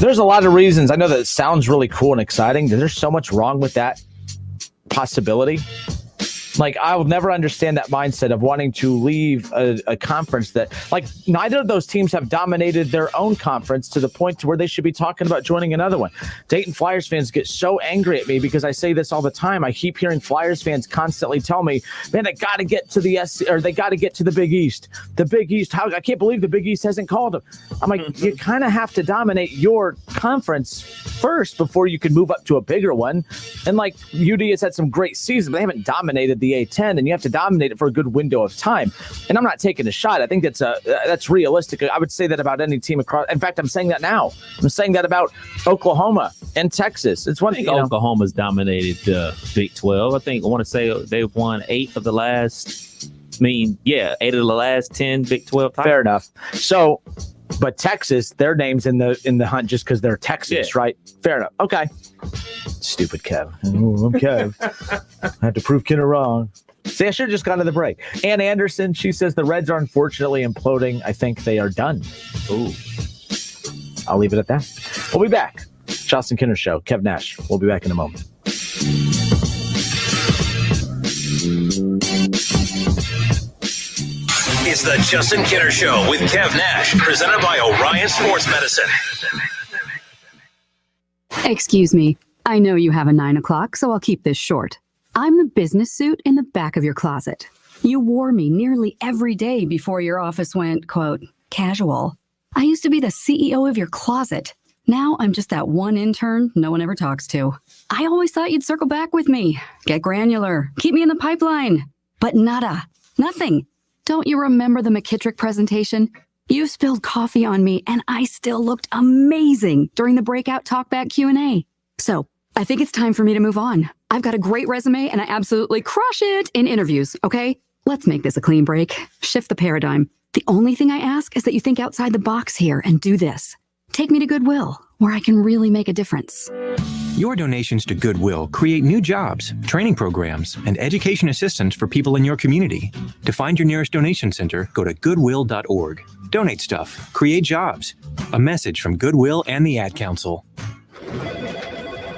There's a lot of reasons. I know that it sounds really cool and exciting. There's so much wrong with that possibility. Like, I will never understand that mindset of wanting to leave a conference that, like, neither of those teams have dominated their own conference to the point to where they should be talking about joining another one. Dayton Flyers fans get so angry at me because I say this all the time. I keep hearing Flyers fans constantly tell me, man, they got to get to they got to get to the Big East. The Big East, I can't believe the Big East hasn't called them. I'm like, you kind of have to dominate your conference first before you can move up to a bigger one. And like, UD has had some great seasons, but they haven't dominated the A10, and you have to dominate it for a good window of time. And I'm not taking a shot. I think that's realistic. I would say that about any team across. In fact, I'm saying that now. I'm saying that about Oklahoma and Texas. It's one thing. Oklahoma's dominated the Big 12. I want to say they've won 8 of the last. 8 of the last 10 Big 12 titles. Fair enough. So, but Texas, their name's in the hunt just because they're Texas, right? Fair enough. Okay. Stupid Kev. I'm Kev. I had to prove Kinner wrong. See, I should have just gone to the break. Ann Anderson, she says the Reds are unfortunately imploding. I think they are done. Ooh. I'll leave it at that. We'll be back. Justin Kinner Show. Kev Nash. We'll be back in a moment. It's the Justin Kinner Show with Kev Nash, presented by Orion Sports Medicine. Excuse me. I know you have a 9 o'clock, so I'll keep this short. I'm the business suit in the back of your closet. You wore me nearly every day before your office went, quote, casual. I used to be the CEO of your closet. Now I'm just that one intern no one ever talks to. I always thought you'd circle back with me, get granular, keep me in the pipeline. But nada, nothing. Don't you remember the McKittrick presentation? You spilled coffee on me, and I still looked amazing during the breakout talkback Q&A. So I think it's time for me to move on. I've got a great resume, and I absolutely crush it in interviews, okay? Let's make this a clean break. Shift the paradigm. The only thing I ask is that you think outside the box here and do this. Take me to Goodwill, where I can really make a difference. Your donations to Goodwill create new jobs, training programs, and education assistance for people in your community. To find your nearest donation center, go to goodwill.org. Donate stuff. Create jobs. A message from Goodwill and the Ad Council.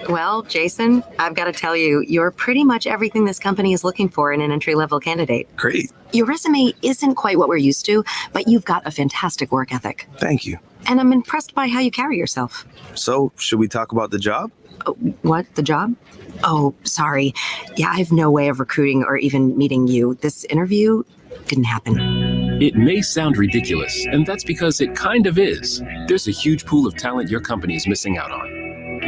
Well, Jason, I've got to tell you, you're pretty much everything this company is looking for in an entry-level candidate. Great. Your resume isn't quite what we're used to, but you've got a fantastic work ethic. Thank you. And I'm impressed by how you carry yourself. So, should we talk about the job? What? The job? Oh, sorry. Yeah, I have no way of recruiting or even meeting you. This interview didn't happen. It may sound ridiculous, and that's because it kind of is. There's a huge pool of talent your company is missing out on.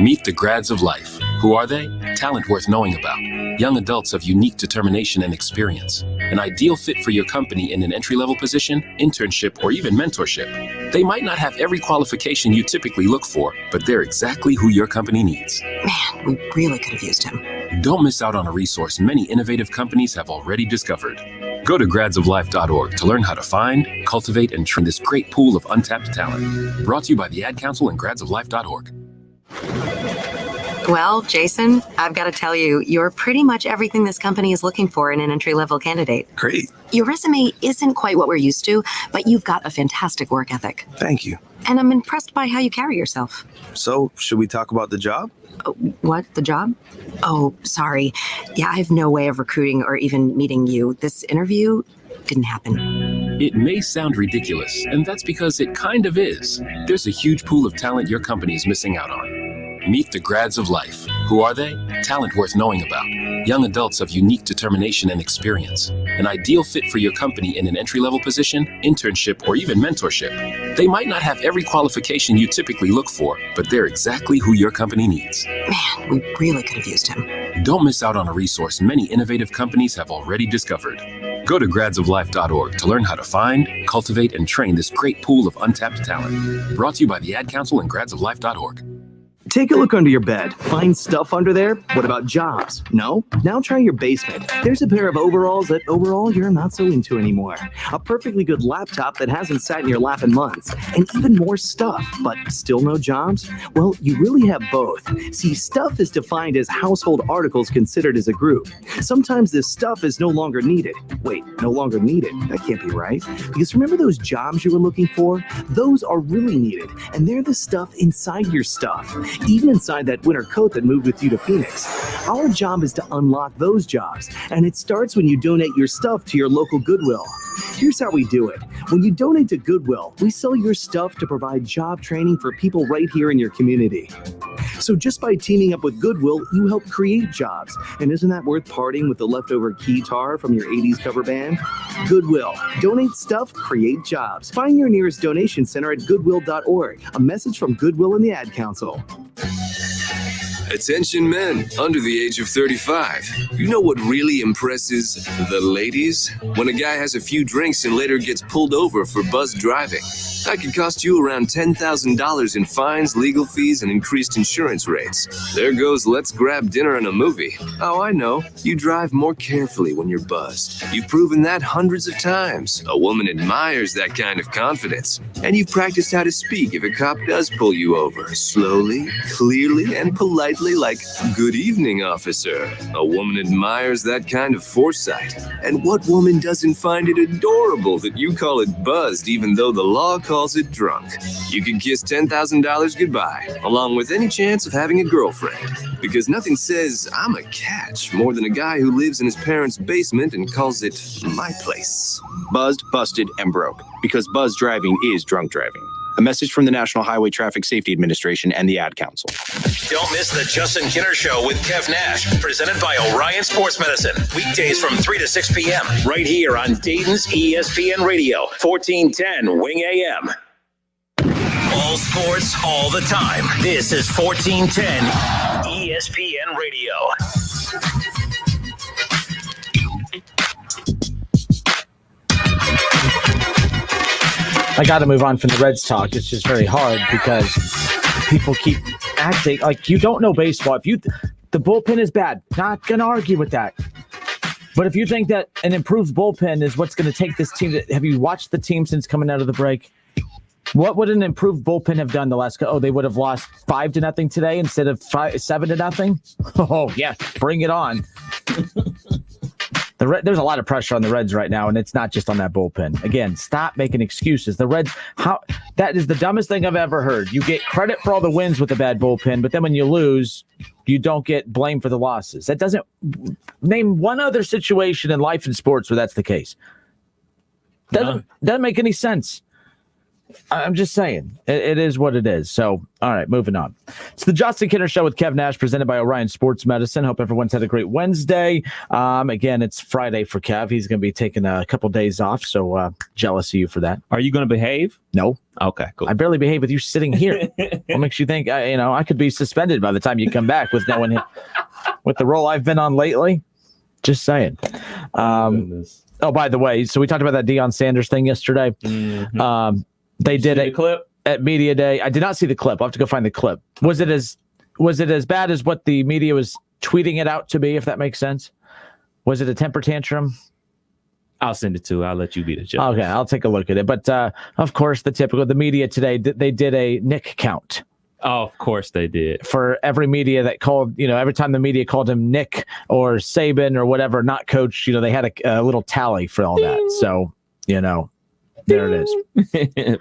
Meet the grads of life. Who are they? Talent worth knowing about. Young adults of unique determination and experience. An ideal fit for your company in an entry-level position, internship, or even mentorship. They might not have every qualification you typically look for, but they're exactly who your company needs. Man, we really could have used him. Don't miss out on a resource many innovative companies have already discovered. Go to gradsoflife.org to learn how to find, cultivate, and train this great pool of untapped talent. Brought to you by the Ad Council and gradsoflife.org. Well, Jason, I've got to tell you, you're pretty much everything this company is looking for in an entry-level candidate. Great. Your resume isn't quite what we're used to, but you've got a fantastic work ethic. Thank you. And I'm impressed by how you carry yourself. So, should we talk about the job? What? The job? Oh, sorry. Yeah, I have no way of recruiting or even meeting you. This interview didn't happen. It may sound ridiculous, and that's because it kind of is. There's a huge pool of talent your company is missing out on. Meet the grads of life. Who are they? Talent worth knowing about. Young adults of unique determination and experience. An ideal fit for your company in an entry-level position, internship, or even mentorship. They might not have every qualification you typically look for, but they're exactly who your company needs. Man, we really could have used him. Don't miss out on a resource many innovative companies have already discovered. Go to gradsoflife.org to learn how to find, cultivate, and train this great pool of untapped talent. Brought to you by the Ad Council and gradsoflife.org. Take a look under your bed. Find stuff under there? What about jobs? No? Now try your basement. There's a pair of overalls that overall you're not so into anymore. A perfectly good laptop that hasn't sat in your lap in months. And even more stuff, but still no jobs? Well, you really have both. See, stuff is defined as household articles considered as a group. Sometimes this stuff is no longer needed. Wait, no longer needed? That can't be right. Because remember those jobs you were looking for? Those are really needed. And they're the stuff inside your stuff. Even inside that winter coat that moved with you to Phoenix. Our job is to unlock those jobs, and it starts when you donate your stuff to your local Goodwill. Here's how we do it. When you donate to Goodwill, we sell your stuff to provide job training for people right here in your community. So just by teaming up with Goodwill, you help create jobs. And isn't that worth parting with the leftover keytar from your 80s cover band? Goodwill. Donate stuff, create jobs. Find your nearest donation center at goodwill.org. A message from Goodwill and the Ad Council. Attention men under the age of 35. You know what really impresses the ladies? When a guy has a few drinks and later gets pulled over for buzz driving. That could cost you around $10,000 in fines, legal fees, and increased insurance rates. There goes let's grab dinner and a movie. Oh, I know. You drive more carefully when you're buzzed. You've proven that hundreds of times. A woman admires that kind of confidence. And you've practiced how to speak if a cop does pull you over. Slowly, clearly, and politely like, "Good evening, officer." A woman admires that kind of foresight. And what woman doesn't find it adorable that you call it buzzed even though the law calls it drunk? You can kiss $10,000 goodbye, along with any chance of having a girlfriend. Because nothing says I'm a catch more than a guy who lives in his parents' basement and calls it my place. Buzzed, busted, and broke. Because buzz driving is drunk driving. A message from the National Highway Traffic Safety Administration and the Ad Council. Don't miss the Justin Kinner Show with Kev Nash, presented by Orion Sports Medicine. Weekdays from 3 to 6 p.m. right here on Dayton's ESPN Radio, 1410 Wing AM. All sports, all the time. This is 1410 ESPN Radio. I got to move on from the Reds talk. It's just very hard because people keep acting like you don't know baseball. The bullpen is bad, not going to argue with that. But if you think that an improved bullpen is what's going to take this team, have you watched the team since coming out of the break? What would an improved bullpen have done the last? Oh, they would have lost 5-0 today instead of 7-0. Oh yeah, bring it on. There's a lot of pressure on the Reds right now, and it's not just on that bullpen. Again, stop making excuses. The Reds, that is the dumbest thing I've ever heard. You get credit for all the wins with a bad bullpen, but then when you lose, you don't get blamed for the losses. That doesn't name one other situation in life and sports where that's the case. Doesn't make any sense. I'm just saying, it is what it is. So, all right, moving on. It's the Justin Kinner Show with Kev Nash, presented by Orion Sports Medicine. Hope everyone's had a great Wednesday. Again, it's Friday for Kev. He's going to be taking a couple days off, so jealous of you for that. Are you going to behave? No. Okay, cool. I barely behave with you sitting here. What makes you think, I could be suspended by the time you come back with no one with the role I've been on lately? Just saying. Oh, by the way, so we talked about that Deion Sanders thing yesterday. Mm-hmm. They did a clip at Media Day. I did not see the clip. I'll have to go find the clip. Was it as bad as what the media was tweeting it out to be, if that makes sense? Was it a temper tantrum? I'll send it to. I'll let you be the judge. Okay, I'll take a look at it. But of course, the media today, they did a Nick count. Oh, of course they did. For every media that called, every time the media called him Nick or Saban or whatever, not coach, they had a little tally for all that. So, there it is.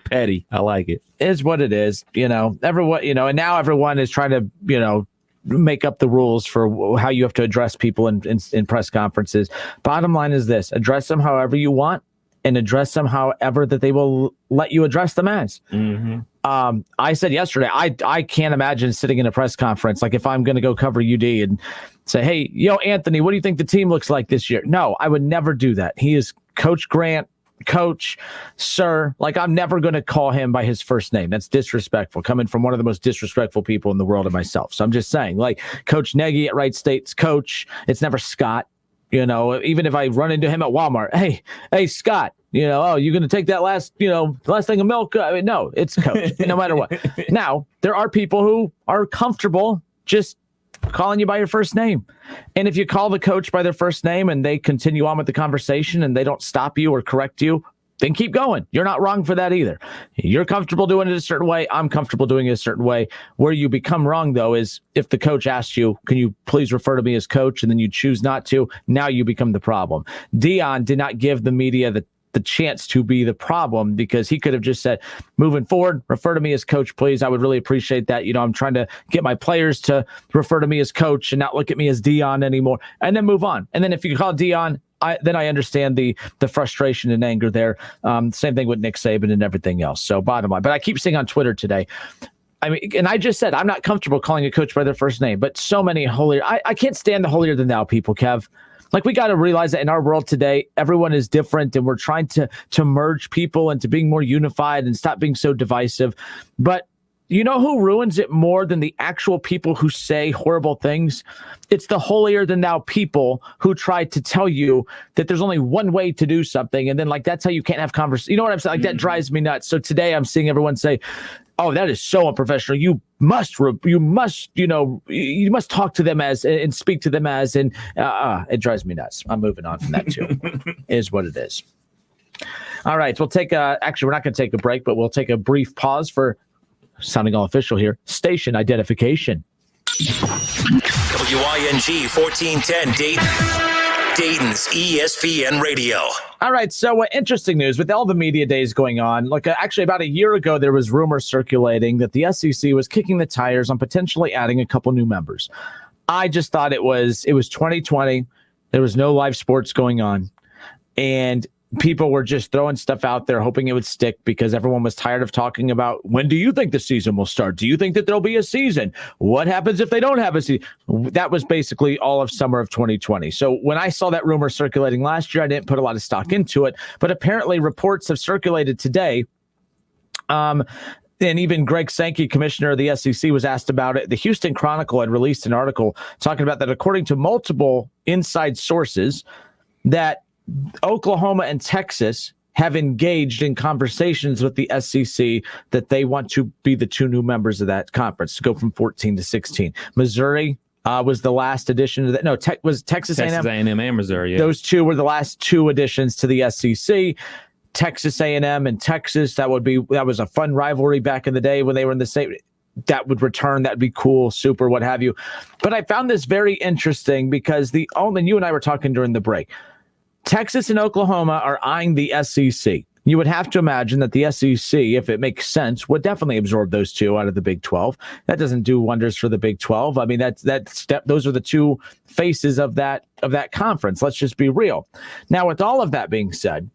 Petty. I like it. It is what it is. Everyone, and now everyone is trying to, make up the rules for how you have to address people in press conferences. Bottom line is this: address them however you want and address them however that they will let you address them as. Mm-hmm. I said yesterday, I can't imagine sitting in a press conference, like if I'm going to go cover UD and say, hey, Anthony, what do you think the team looks like this year? No, I would never do that. He is Coach Grant, coach, sir. Like, I'm never going to call him by his first name. That's disrespectful, coming from one of the most disrespectful people in the world of myself. So I'm just saying, like, Coach Nagy at Wright State's coach. It's never Scott. Even if I run into him at Walmart, hey, Scott, you going to take that last thing of milk? I mean, no, it's coach, no matter what. Now, there are people who are comfortable just calling you by your first name. And if you call the coach by their first name and they continue on with the conversation and they don't stop you or correct you, then keep going. You're not wrong for that either. You're comfortable doing it a certain way. I'm comfortable doing it a certain way. Where you become wrong, though, is if the coach asks you, can you please refer to me as coach? And then you choose not to. Now you become the problem. Deion did not give the media the chance to be the problem, because he could have just said, moving forward, refer to me as coach, please. I would really appreciate that. I'm trying to get my players to refer to me as coach and not look at me as Deion anymore, and then move on. And then if you call Deion, then I understand the frustration and anger there. Same thing with Nick Saban and everything else. So bottom line, but I keep seeing on Twitter today, and I just said, I'm not comfortable calling a coach by their first name, but so many holier, I can't stand the holier than thou people, Kev. Like, we got to realize that in our world today, everyone is different, and we're trying to merge people into being more unified and stop being so divisive. But you know who ruins it more than the actual people who say horrible things? It's the holier than thou people who try to tell you that there's only one way to do something. And then, like, that's how you can't have conversation. You know what I'm saying? Like, that drives me nuts. So today I'm seeing everyone say, oh, that is so unprofessional. You must talk to them as and speak to them as, and it drives me nuts. I'm moving on from that too. Is what it is. All right. We'll take actually, we're not going to take a break, but we'll take a brief pause for, sounding all official here, station identification. WING 1410 Dayton's ESPN Radio. All right, so interesting news with all the media days going on. Like, actually, about a year ago, there was rumors circulating that the SEC was kicking the tires on potentially adding a couple new members. I just thought it was 2020. There was no live sports going on, and people were just throwing stuff out there, hoping it would stick, because everyone was tired of talking about, when do you think the season will start? Do you think that there'll be a season? What happens if they don't have a season? That was basically all of summer of 2020. So when I saw that rumor circulating last year, I didn't put a lot of stock into it. But apparently reports have circulated today. And even Greg Sankey, commissioner of the SEC, was asked about it. The Houston Chronicle had released an article talking about that, according to multiple inside sources, that Oklahoma and Texas have engaged in conversations with the SEC that they want to be the two new members of that conference, to go from 14 to 16. Missouri was the last addition to that. No, was Texas A&M and Missouri. Yeah. Those two were the last two additions to the SEC. Texas A&M and Texas, that was a fun rivalry back in the day when they were in the same. That would return. That'd be cool, super, what have you. But I found this very interesting because and you and I were talking during the break. Texas and Oklahoma are eyeing the SEC. You would have to imagine that the SEC, if it makes sense, would definitely absorb those two out of the Big 12. That doesn't do wonders for the Big 12. I mean, those are the two faces of that conference. Let's just be real. Now, with all of that being said,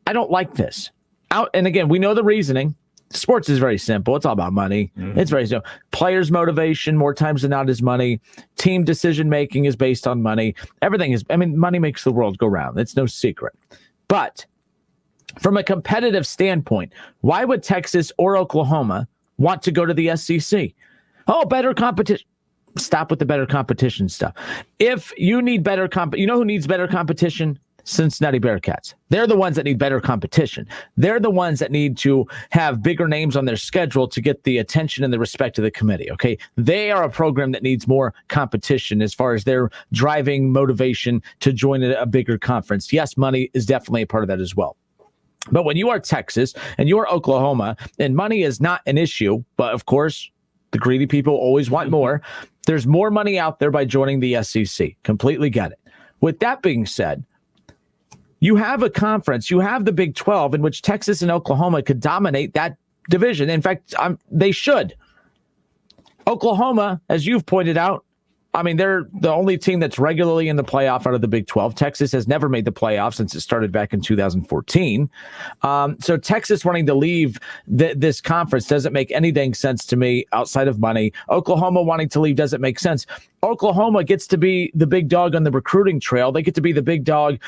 I don't like this. And again, we know the reasoning. Sports is very simple. It's all about money. Mm-hmm. It's very simple. Players' motivation, more times than not, is money. Team decision-making is based on money. Everything is, money makes the world go round. It's no secret. But from a competitive standpoint, why would Texas or Oklahoma want to go to the SEC? Oh, better competition. Stop with the better competition stuff. If you need better you know who needs better competition? Cincinnati Bearcats. They're the ones that need better competition. They're the ones that need to have bigger names on their schedule to get the attention and the respect of the committee. Okay. They are a program that needs more competition as far as their driving motivation to join a bigger conference. Yes, money is definitely a part of that as well. But when you are Texas and you are Oklahoma, and money is not an issue, but of course, The greedy people always want more. There's more money out there by joining the SEC. Completely get it. With that being said, you have a conference, you have the Big 12 in which Texas and Oklahoma could dominate that division. In fact, they should. Oklahoma, as you've pointed out, I mean, they're the only team that's regularly in the playoff out of the Big 12. Texas has never made the playoff since it started back in 2014. So Texas wanting to leave this conference doesn't make any dang sense to me outside of money. Oklahoma wanting to leave doesn't make sense. Oklahoma gets to be the big dog on the recruiting trail. They get to be the big dog,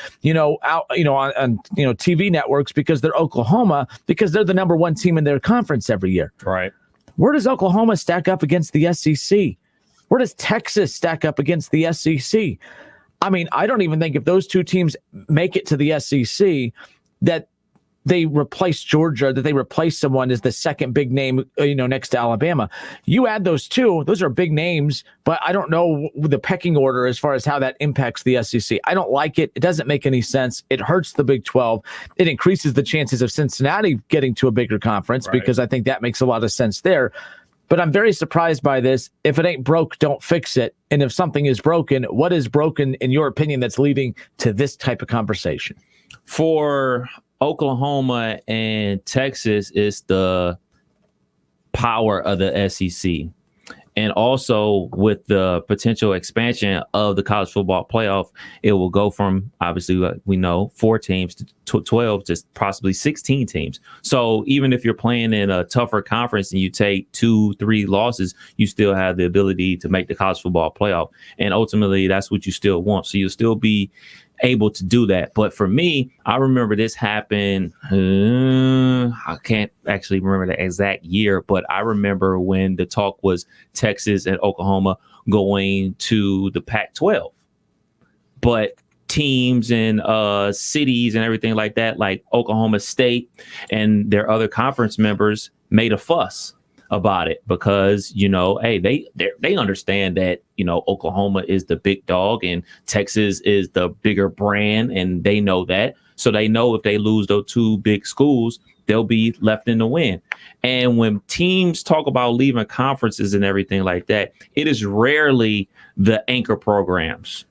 out, on TV networks because they're Oklahoma, because they're the number one team in their conference every year. Right. Where does Oklahoma stack up against the SEC? Where does Texas stack up against the SEC? I mean, I don't even think if those two teams make it to the SEC that they replace Georgia, that they replace someone as the second big name, next to Alabama. You add those two, those are big names, but I don't know the pecking order as far as how that impacts the SEC. I don't like it. It doesn't make any sense. It hurts the Big 12. It increases the chances of Cincinnati getting to a bigger conference because I think that makes a lot of sense there. But I'm very surprised by this. If it ain't broke, don't fix it. And if something is broken, what is broken, in your opinion, that's leading to this type of conversation? For Oklahoma and Texas, is the power of the SEC. And also with the potential expansion of the college football playoff, it will go from, obviously, like we know, 4 teams to 12 to possibly 16 teams. So even if you're playing in a tougher conference and you take 2-3 losses, you still have the ability to make the college football playoff. And ultimately, that's what you still want. So you'll still be able to do that. But for me, I remember this happened. I can't actually remember the exact year, but I remember when the talk was Texas and Oklahoma going to the Pac-12. But teams and cities and everything like that, like Oklahoma State and their other conference members, made a fuss about it because, hey, they understand that, Oklahoma is the big dog and Texas is the bigger brand, and they know that. So they know if they lose those 2 big schools, they'll be left in the wind. And when teams talk about leaving conferences and everything like that, it is rarely the anchor programs.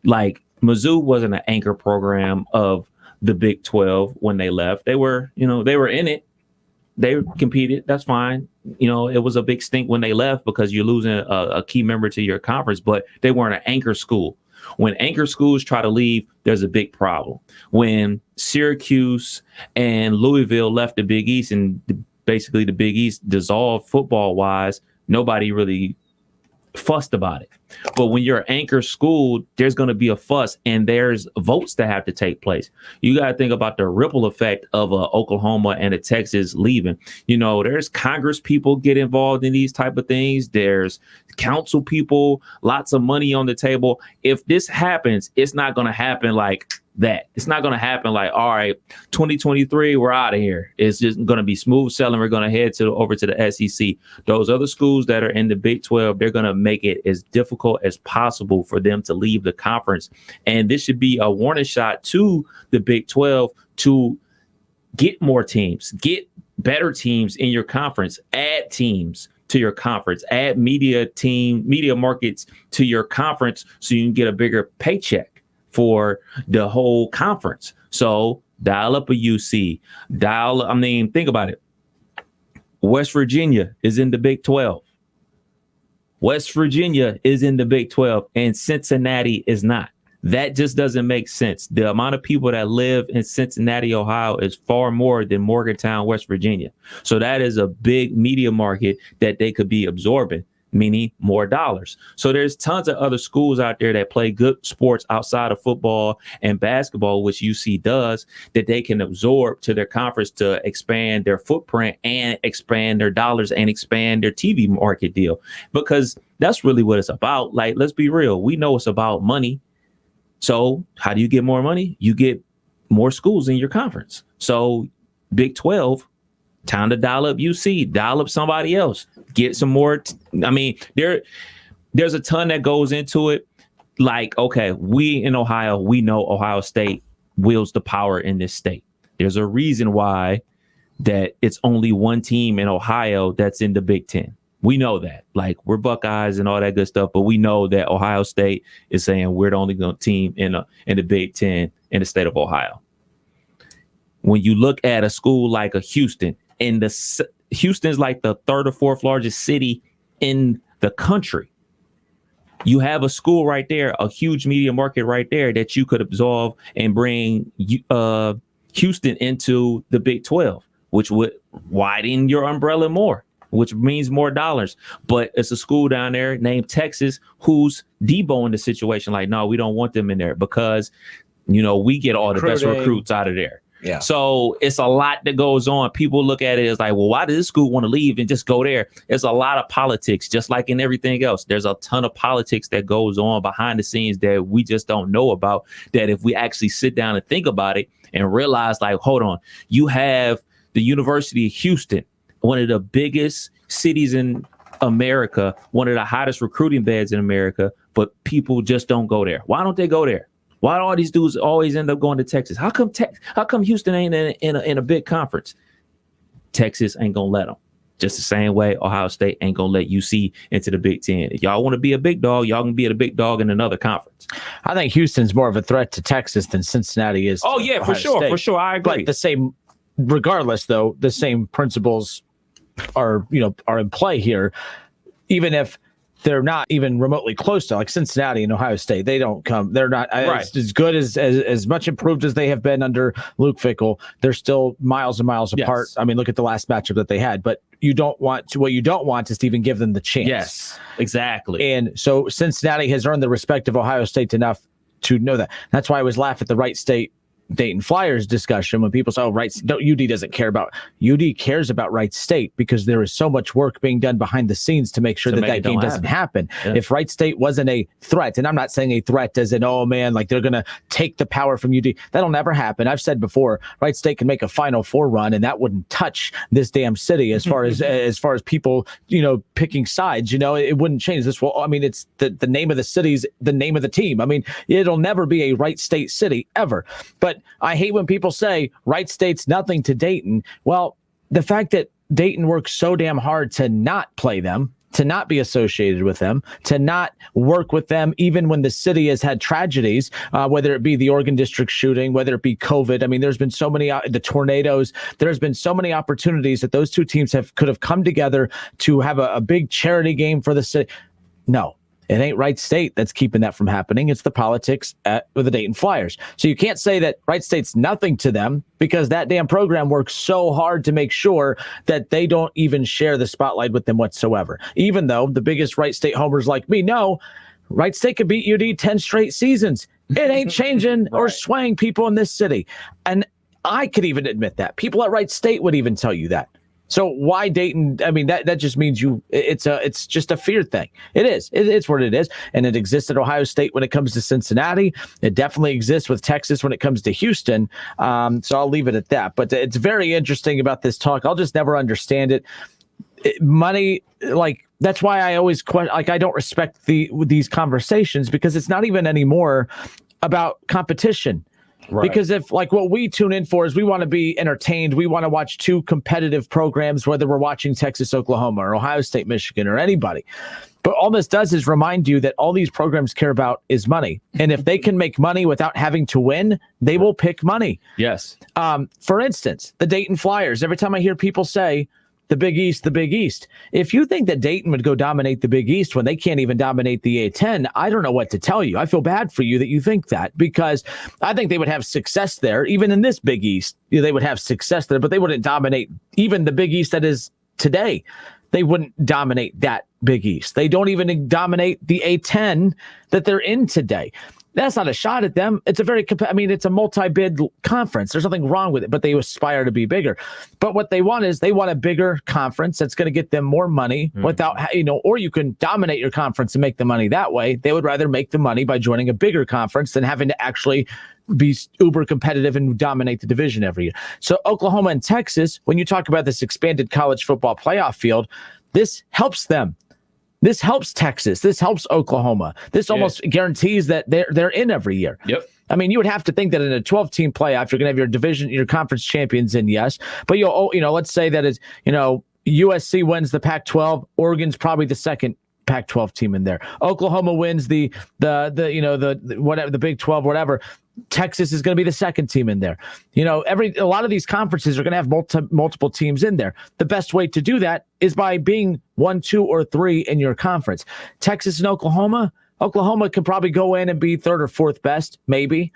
Like Mizzou wasn't an anchor program of the Big 12 when they left. They were, they were in it. They competed. That's fine. It was a big stink when they left because you're losing a key member to your conference, but they weren't an anchor school. When anchor schools try to leave, there's a big problem. When Syracuse and Louisville left the Big East and basically the Big East dissolved football wise, nobody really fussed about it. But when you're an anchor school, there's going to be a fuss and there's votes that have to take place. You got to think about the ripple effect of Oklahoma and a Texas leaving. There's Congress people get involved in these type of things. There's council people, lots of money on the table. If this happens, it's not going to happen like that. It's not going to happen like, all right, 2023, we're out of here. It's just going to be smooth sailing. We're going to head over to the SEC. Those other schools that are in the Big 12, they're going to make it as difficult as possible for them to leave the conference. And this should be a warning shot to the Big 12 to get more teams, get better teams in your conference, add teams to your conference, add media markets to your conference so you can get a bigger paycheck for the whole conference. So dial up a UC, think about it. West Virginia is in the Big 12. West Virginia is in the Big 12 and Cincinnati is not. That just doesn't make sense. The amount of people that live in Cincinnati, Ohio is far more than Morgantown, West Virginia. So that is a big media market that they could be absorbing, meaning more dollars. So there's tons of other schools out there that play good sports outside of football and basketball, which UC does, that they can absorb to their conference to expand their footprint and expand their dollars and expand their TV market deal. Because that's really what it's about. Like, let's be real. We know it's about money. So how do you get more money? You get more schools in your conference. So Big 12, time to dial up UC, dial up somebody else, get some more. There's a ton that goes into it. Like, okay, we in Ohio, we know Ohio State wields the power in this state. There's a reason why that it's only one team in Ohio that's in the Big 10. We know that. Like, we're Buckeyes and all that good stuff, but we know that Ohio State is saying we're the only team in the Big Ten in the state of Ohio. When you look at a school like a Houston, Houston's like the third or fourth largest city in the country. You have a school right there, a huge media market right there that you could absorb and bring Houston into the Big 12, which would widen your umbrella more, which means more dollars. But it's a school down there named Texas who's deboning the situation. Like, no, we don't want them in there because, we get all the best recruits out of there. Yeah. So it's a lot that goes on. People look at it as like, well, why does this school want to leave and just go there? It's a lot of politics, just like in everything else. There's a ton of politics that goes on behind the scenes that we just don't know about, that if we actually sit down and think about it and realize, like, hold on, you have the University of Houston, one of the biggest cities in America, one of the hottest recruiting beds in America, but people just don't go there. Why don't they go there? Why do all these dudes always end up going to Texas? How come Houston ain't in a big conference? Texas ain't gonna let them. Just the same way Ohio State ain't gonna let UC into the Big Ten. If y'all want to be a big dog, y'all can be a big dog in another conference. I think Houston's more of a threat to Texas than Cincinnati is. Oh yeah, for sure, I agree. But the same, regardless though, the same principles are in play here, even if they're not even remotely close to, like, Cincinnati and Ohio State. They don't come. They're not as good as much improved as they have been under Luke Fickell. They're still miles and miles apart. I mean, look at the last matchup that they had. But what you don't want is to even give them the chance. Yes, exactly. And so Cincinnati has earned the respect of Ohio State enough to know that. That's why I always laugh at the Wright State Dayton Flyers discussion when people say, UD doesn't care about. UD cares about Wright State because there is so much work being done behind the scenes to make sure that game doesn't happen. Yeah. If Wright State wasn't a threat, and I'm not saying a threat as in, oh man, like they're going to take the power from UD. That'll never happen. I've said before, Wright State can make a Final Four run and that wouldn't touch this damn city as far as people, picking sides, it wouldn't change this. Well, I mean, it's the name of the city's the name of the team. I mean, it'll never be a Wright State city ever. But I hate when people say Wright State's nothing to Dayton. Well, the fact that Dayton works so damn hard to not play them, to not be associated with them, to not work with them, even when the city has had tragedies, whether it be the Oregon District shooting, whether it be COVID. I mean, there's been so many, the tornadoes, there's been so many opportunities that those two teams could have come together to have a big charity game for the city. No. It ain't Wright State that's keeping that from happening. It's the politics with the Dayton Flyers. So you can't say that Wright State's nothing to them because that damn program works so hard to make sure that they don't even share the spotlight with them whatsoever. Even though the biggest Wright State homers like me know Wright State could beat UD 10 straight seasons. It ain't changing or swaying people in this city. And I could even admit that. People at Wright State would even tell you that. So why Dayton? I mean, that just means it's just a fear thing. It is. It's what it is. And it exists at Ohio State when it comes to Cincinnati. It definitely exists with Texas when it comes to Houston. So I'll leave it at that. But it's very interesting about this talk. I'll just never understand it. Money, like, that's why I always I don't respect these conversations because it's not even anymore about competition. Right. Because if, like, what we tune in for is we want to be entertained, we want to watch two competitive programs, whether we're watching Texas, Oklahoma, or Ohio State, Michigan, or anybody. But all this does is remind you that all these programs care about is money. And if they can make money without having to win, they will pick money. Yes. For instance, the Dayton Flyers, every time I hear people say, the Big East, the Big East. If you think that Dayton would go dominate the Big East when they can't even dominate the A-10, I don't know what to tell you. I feel bad for you that you think that because I think they would have success there. Even in this Big East, they would have success there, but they wouldn't dominate even the Big East that is today. They wouldn't dominate that Big East. They don't even dominate the A-10 that they're in today. That's not a shot at them. It's it's a multi-bid conference. There's nothing wrong with it, but they aspire to be bigger. But what they want is they want a bigger conference that's going to get them more money without, or you can dominate your conference and make the money that way. They would rather make the money by joining a bigger conference than having to actually be uber competitive and dominate the division every year. So Oklahoma and Texas, when you talk about this expanded college football playoff field, this helps them. This helps Texas. This helps Oklahoma. This almost guarantees that they're in every year. Yep. I mean, you would have to think that in a 12-team playoff, you're going to have your division, your conference champions in, yes. But let's say that it's, USC wins the Pac-12. Oregon's probably the second Pac-12 team in there. Oklahoma wins the whatever, the Big 12, whatever. Texas is going to be the second team in there. A lot of these conferences are going to have multiple teams in there. The best way to do that is by being 1, 2, or 3 in your conference. Texas and Oklahoma can probably go in and be third or fourth best, maybe.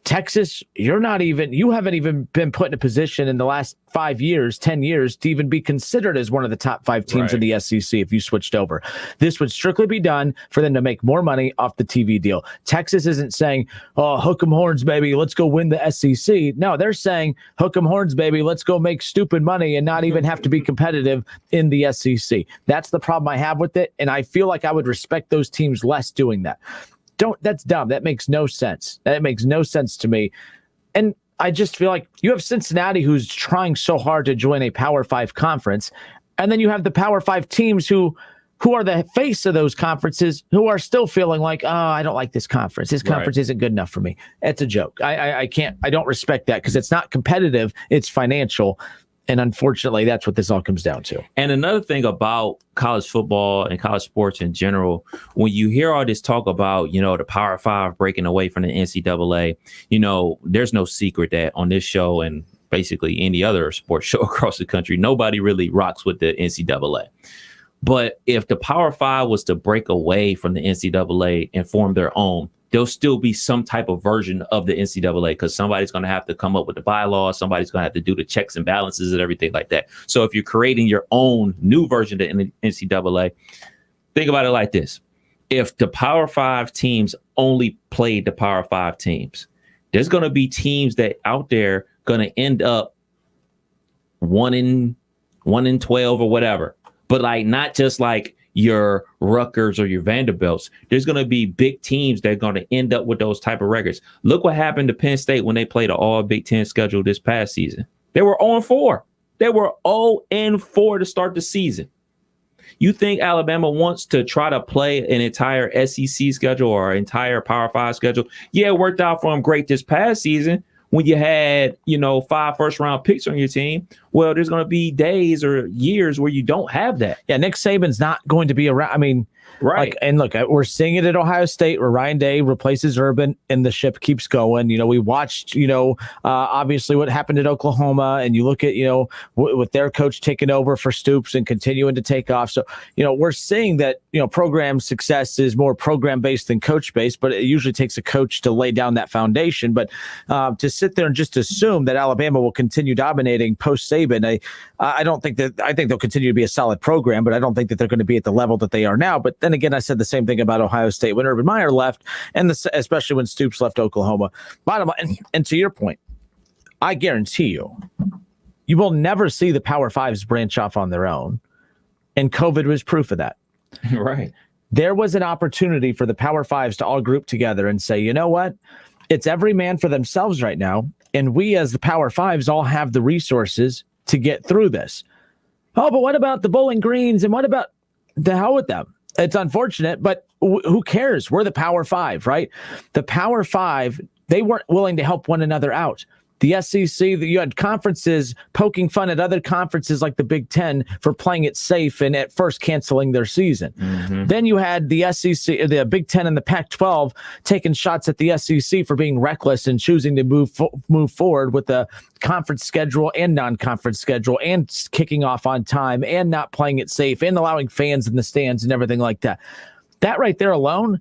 Texas, you haven't even been put in a position in the last 5 years, 10 years to even be considered as one of the top 5 teams in the SEC if you switched over. This would strictly be done for them to make more money off the TV deal. Texas isn't saying, oh, hook 'em horns, baby, let's go win the SEC. No, they're saying, hook 'em horns, baby, let's go make stupid money and not even have to be competitive in the SEC. That's the problem I have with it, and I feel like I would respect those teams less doing that. That's dumb. That makes no sense. That makes no sense to me. And I just feel like you have Cincinnati who's trying so hard to join a Power 5 conference. And then you have the Power 5 teams who are the face of those conferences who are still feeling like, oh, I don't like this conference. This conference isn't good enough for me. It's a joke. I don't respect that because it's not competitive. It's financial. And unfortunately, that's what this all comes down to. And another thing about college football and college sports in general, when you hear all this talk about, the Power 5 breaking away from the NCAA, there's no secret that on this show and basically any other sports show across the country, nobody really rocks with the NCAA. But if the Power 5 was to break away from the NCAA and form their own, there'll still be some type of version of the NCAA because somebody's going to have to come up with the bylaws. Somebody's going to have to do the checks and balances and everything like that. So if you're creating your own new version of the NCAA, think about it like this. If the Power 5 teams only played the Power 5 teams, there's going to be teams that out there going to end up 1 in 12 or whatever. But not just like your Rutgers or your Vanderbilts. There's going to be big teams that are going to end up with those type of records. Look what happened to Penn State when they played an all Big Ten schedule this past season. They were 0-4. They were 0-4 to start the season. You think Alabama wants to try to play an entire SEC schedule or entire Power 5 schedule? Yeah, it worked out for them great this past season when you had, 5 first-round picks on your team. Well, there's going to be days or years where you don't have that. Yeah, Nick Saban's not going to be around. I mean, right. And look, we're seeing it at Ohio State where Ryan Day replaces Urban and the ship keeps going. We watched, obviously what happened at Oklahoma, and you look at, with their coach taking over for Stoops and continuing to take off. So, we're seeing that, program success is more program-based than coach-based, but it usually takes a coach to lay down that foundation. But to sit there and just assume that Alabama will continue dominating post-Saban, I don't think that. I think they'll continue to be a solid program, but I don't think that they're going to be at the level that they are now. But then again, I said the same thing about Ohio State when Urban Meyer left, and especially when Stoops left Oklahoma. Bottom line, and to your point, I guarantee you will never see the Power 5s branch off on their own, and COVID was proof of that. Right. There was an opportunity for the Power 5s to all group together and say, you know what? It's every man for themselves right now, and we as the Power 5s all have the resources to get through this. Oh, but what about the Bowling Greens, and what about the hell with them? It's unfortunate, but who cares? We're the Power 5, right? The Power 5, they weren't willing to help one another out. The SEC, you had conferences poking fun at other conferences like the Big Ten for playing it safe and at first canceling their season. Mm-hmm. Then you had the SEC, the Big Ten and the Pac-12 taking shots at the SEC for being reckless and choosing to move forward with the conference schedule and non-conference schedule and kicking off on time and not playing it safe and allowing fans in the stands and everything like that. That right there alone,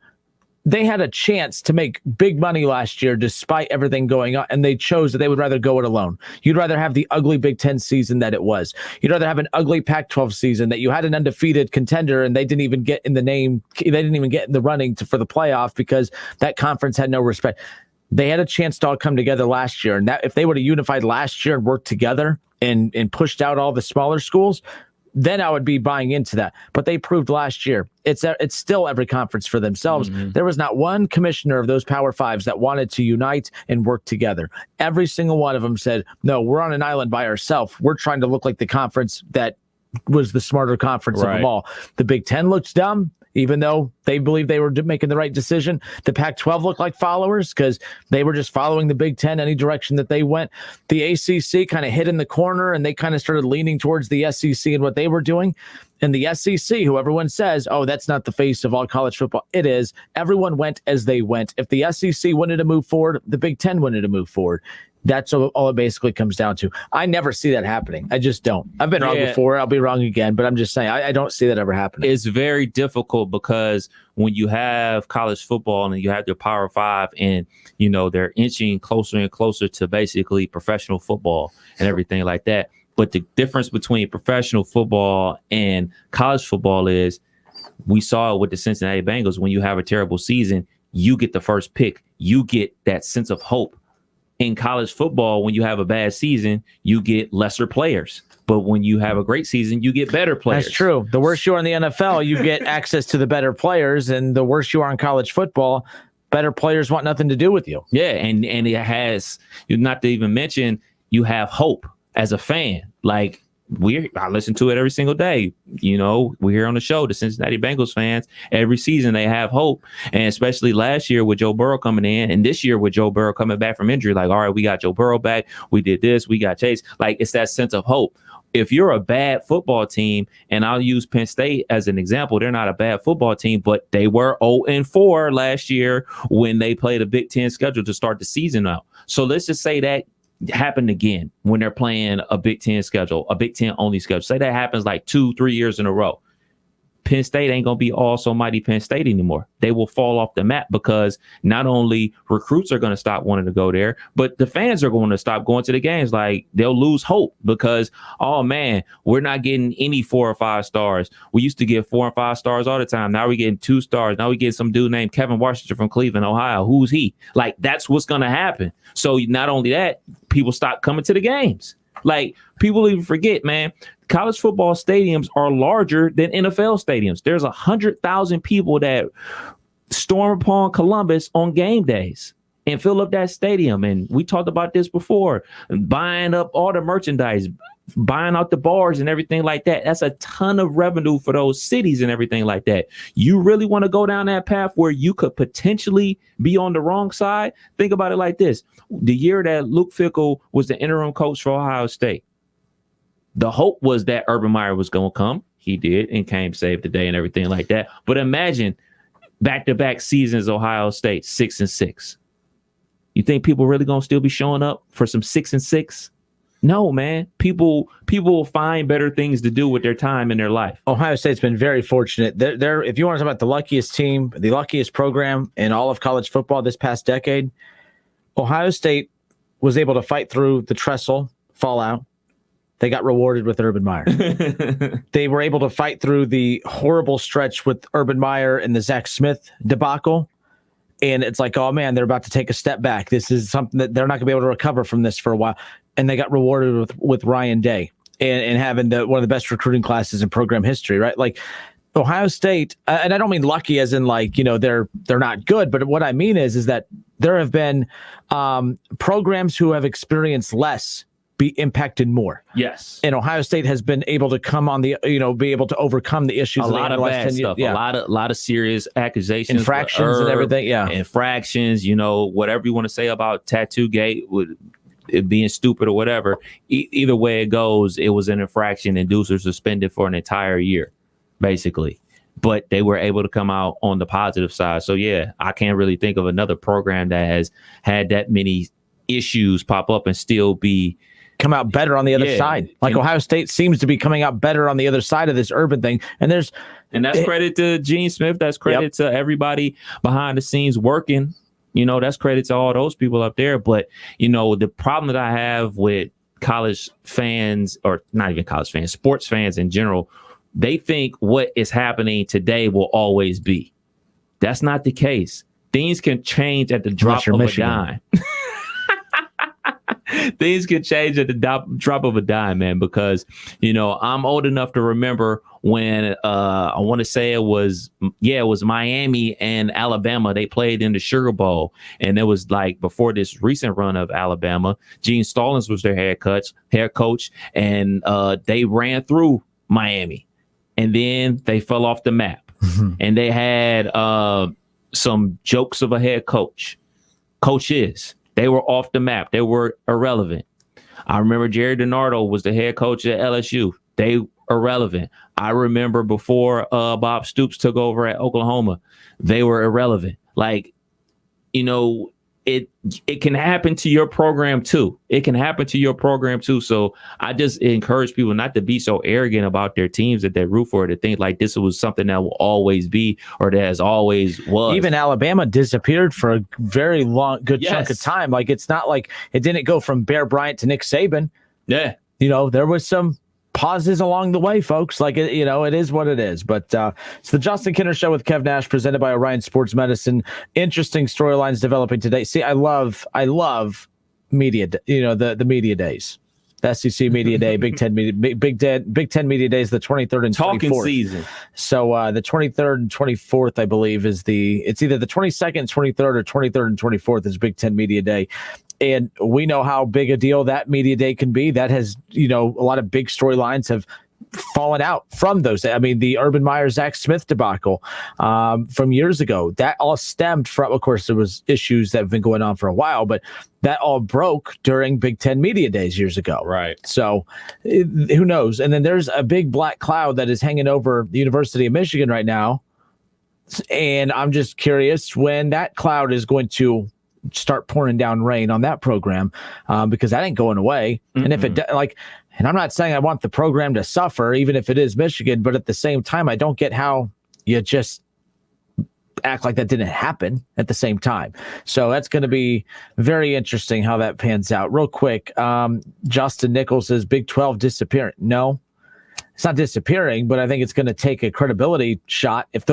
they had a chance to make big money last year despite everything going on, and they chose that they would rather go it alone. You'd rather have the ugly Big Ten season that it was. You'd rather have an ugly Pac-12 season that you had an undefeated contender and they didn't even get in the name. They didn't even get in the running for the playoff because that conference had no respect. They had a chance to all come together last year, and that if they would have unified last year and worked together and pushed out all the smaller schools, then I would be buying into that. But they proved last year it's still every conference for themselves. Mm-hmm. There was not one commissioner of those Power 5s that wanted to unite and work together. Every single one of them said, no, we're on an island by ourselves. We're trying to look like the conference that was the smarter conference of them all. The Big Ten looks dumb. even though they believe they were making the right decision. The Pac-12 looked like followers because they were just following the Big Ten any direction that they went. The ACC kind of hid in the corner, and they kind of started leaning towards the SEC and what they were doing. And the SEC, who everyone says, oh, that's not the face of all college football. It is. Everyone went as they went. If the SEC wanted to move forward, the Big Ten wanted to move forward. That's all it basically comes down to. I never see that happening. I just don't. I've been wrong before. I'll be wrong again, but I'm just saying I don't see that ever happening. It's very difficult because when you have college football and you have their Power Five and, they're inching closer and closer to basically professional football and everything like that. But the difference between professional football and college football is we saw it with the Cincinnati Bengals. When you have a terrible season, you get the first pick. You get that sense of hope. In college football, when you have a bad season, you get lesser players. But when you have a great season, you get better players. That's true. The worse you are in the NFL, you get access to the better players. And the worse you are in college football, better players want nothing to do with you. Yeah, and it has, not to even mention, you have hope as a fan. Like, I listen to it every single day. We're here on the show, the Cincinnati Bengals fans. Every season they have hope. And especially last year with Joe Burrow coming in, and this year with Joe Burrow coming back from injury, like, all right, we got Joe Burrow back. We did this. We got Chase. Like, it's that sense of hope. If you're a bad football team, and I'll use Penn State as an example, they're not a bad football team, but they were 0-4 last year when they played a Big Ten schedule to start the season out. So let's just say that happened again when they're playing a Big Ten schedule, a Big Ten only schedule. Say that happens like 2-3 years in a row. Penn State ain't going to be all so mighty Penn State anymore. They will fall off the map because not only recruits are going to stop wanting to go there, but the fans are going to stop going to the games. Like, they'll lose hope because, oh man, we're not getting any 4 or 5 stars. We used to get 4 and 5 stars all the time. Now we're getting 2 stars. Now we get some dude named Kevin Washington from Cleveland, Ohio. Who's he? Like, that's what's going to happen. So not only that, people stop coming to the games. Like, people even forget, man, college football stadiums are larger than NFL stadiums. There's 100,000 people that storm upon Columbus on game days and fill up that stadium. And we talked about this before, buying up all the merchandise, buying out the bars and everything like that. That's a ton of revenue for those cities and everything like that. You really want to go down that path where you could potentially be on the wrong side? Think about it like this. The year that Luke Fickell was the interim coach for Ohio State, the hope was that Urban Meyer was going to come. He did and came, saved the day and everything like that. But imagine back-to-back seasons, Ohio State 6-6. You think people really going to still be showing up for some 6-6? No, man. People will find better things to do with their time in their life. Ohio State's been very fortunate. They're if you want to talk about the luckiest team, the luckiest program in all of college football this past decade, Ohio State was able to fight through the Tressel fallout. They got rewarded with Urban Meyer. They were able to fight through the horrible stretch with Urban Meyer and the Zach Smith debacle. And it's like, oh, man, they're about to take a step back. This is something that they're not going to be able to recover from this for a while. And they got rewarded with Ryan Day and having one of the best recruiting classes in program history, right? Like Ohio State, and I don't mean lucky as in like, they're not good, but what I mean is that there have been programs who have experienced less be impacted more. Yes. And Ohio State has been able to come on the, be able to overcome the issues. A lot of bad stuff. Yeah. A lot of serious accusations. Infractions and everything. Yeah. Infractions, whatever you want to say about Tattoo Gate, with it being stupid or whatever. Either way it goes, it was an infraction and dudes are suspended for an entire year, basically. But they were able to come out on the positive side. So, yeah, I can't really think of another program that has had that many issues pop up and still come out better on the other side. Like Ohio State seems to be coming out better on the other side of this Urban thing. And that's credit to Gene Smith. That's credit to everybody behind the scenes working. That's credit to all those people up there. But, the problem that I have with college fans, or not even college fans, sports fans in general, they think what is happening today will always be. That's not the case. Things can change at the drop of a dime. Things can change at the drop of a dime, man, because, I'm old enough to remember when I want to say it was Miami and Alabama. They played in the Sugar Bowl. And it was like before this recent run of Alabama, Gene Stallings was their head coach, and they ran through Miami. And then they fell off the map. and they had some jokes of a head coaches. They were off the map. They were irrelevant. I remember Jerry DiNardo was the head coach at LSU. They irrelevant. I remember before Bob Stoops took over at Oklahoma, they were irrelevant. Like, it can happen to your program too. So I just encourage people not to be so arrogant about their teams that they root for, to think like this was something that will always be or that has always was. Even Alabama disappeared for a very good chunk of time. Like, it's not like it didn't go from Bear Bryant to Nick Saban. Yeah. There was some pauses along the way, folks. Like, it is what it is. But it's the Justin Kinner Show with Kev Nash, presented by Orion Sports Medicine. Interesting storylines developing today. See, I love media. The media days, the SEC media day, Big Ten media, Big Ten media days, the 23rd and 24th. Talking season. So the 23rd and 24th, I believe, it's either the 22nd, 23rd, or 23rd and 24th is Big Ten media day. And we know how big a deal that media day can be. That has, a lot of big storylines have fallen out from those. I mean, the Urban Meyer, Zach Smith debacle from years ago, that all stemmed from, of course, there was issues that have been going on for a while, but that all broke during Big Ten media days years ago. Right. So who knows? And then there's a big black cloud that is hanging over the University of Michigan right now. And I'm just curious when that cloud is going to start pouring down rain on that program, because that ain't going away. Mm-mm. And if it and I'm not saying I want the program to suffer, even if it is Michigan, but at the same time, I don't get how you just act like that didn't happen at the same time. So that's going to be very interesting how that pans out. Real quick, Justin Nichols says Big 12 disappearing. No, it's not disappearing, but I think it's going to take a credibility shot if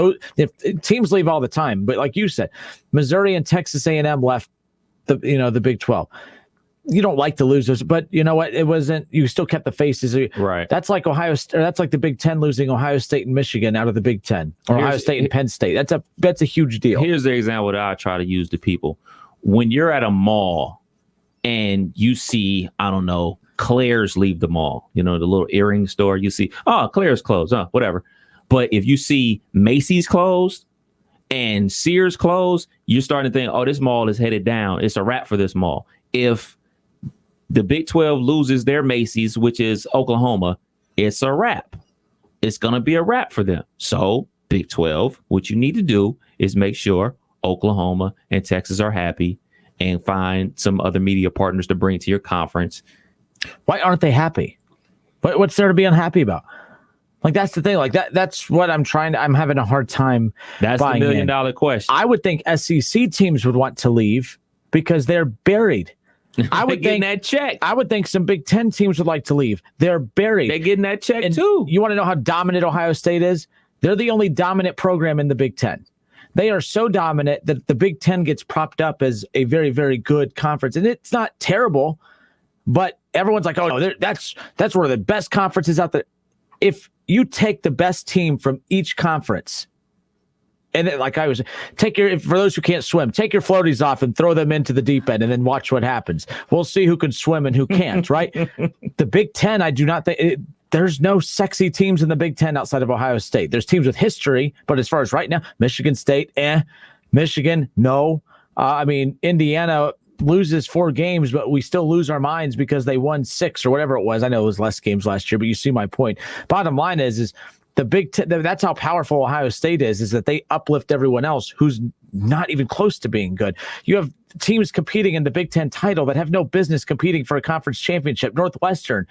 teams leave all the time. But like you said, Missouri and Texas A&M left the Big 12. You don't like to lose those, but you know what? It wasn't. You still kept the faces. Right. That's like that's like the Big Ten losing Ohio State and Michigan out of the Big Ten, or Ohio State and Penn State. That's a huge deal. Here's the example that I try to use to people: when you're at a mall and you see, I don't know, Claire's leave the mall, the little earring store, you see, oh, Claire's closed, whatever. But if you see Macy's closed and Sears closed, you're starting to think, oh, this mall is headed down. It's a wrap for this mall. If the Big 12 loses their Macy's, which is Oklahoma, it's a wrap. It's going to be a wrap for them. So Big 12, what you need to do is make sure Oklahoma and Texas are happy and find some other media partners to bring to your conference. Why aren't they happy? What's there to be unhappy about? Like, that's the thing. Like, that's what I'm having a hard time. That's the $1 million question. I would think SEC teams would want to leave because they're buried. I would think that check. I would think some Big Ten teams would like to leave. They're buried. They're getting that check too. You want to know how dominant Ohio State is? They're the only dominant program in the Big Ten. They are so dominant that the Big Ten gets propped up as a very, very good conference. And it's not terrible, but everyone's like, oh, no, that's one of the best conferences out there. If you take the best team from each conference, and then, like I was, for those who can't swim, take your floaties off and throw them into the deep end and then watch what happens. We'll see who can swim and who can't, right? The Big Ten, I do not think there's no sexy teams in the Big Ten outside of Ohio State. There's teams with history, but as far as right now, Michigan State, Michigan, no. Indiana loses 4 games, but we still lose our minds because they won 6 or whatever it was. I know it was less games last year, but you see my point. Bottom line is the Big Ten, that's how powerful Ohio State is that they uplift everyone else who's not even close to being good. You have teams competing in the Big Ten title that have no business competing for a conference championship. Northwestern,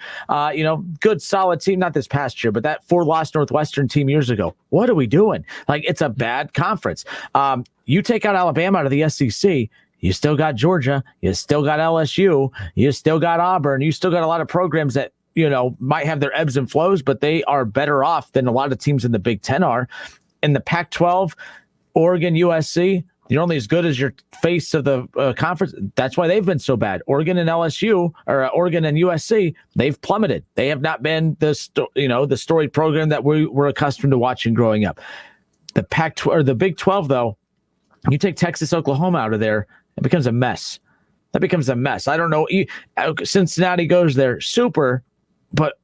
good, solid team, not this past year, but that 4-loss Northwestern team years ago. What are we doing? Like, it's a bad conference. You take out Alabama out of the SEC, you still got Georgia, you still got LSU, you still got Auburn, you still got a lot of programs that might have their ebbs and flows, but they are better off than a lot of teams in the Big Ten are. In the Pac-12, Oregon, USC, you're only as good as your face of the conference. That's why they've been so bad. Oregon and LSU, or Oregon and USC, they've plummeted. They have not been the storied program that we were accustomed to watching growing up. The Pac-12 or the Big 12, though, you take Texas, Oklahoma out of there, it becomes a mess. That becomes a mess. I don't know. Cincinnati goes there, super. But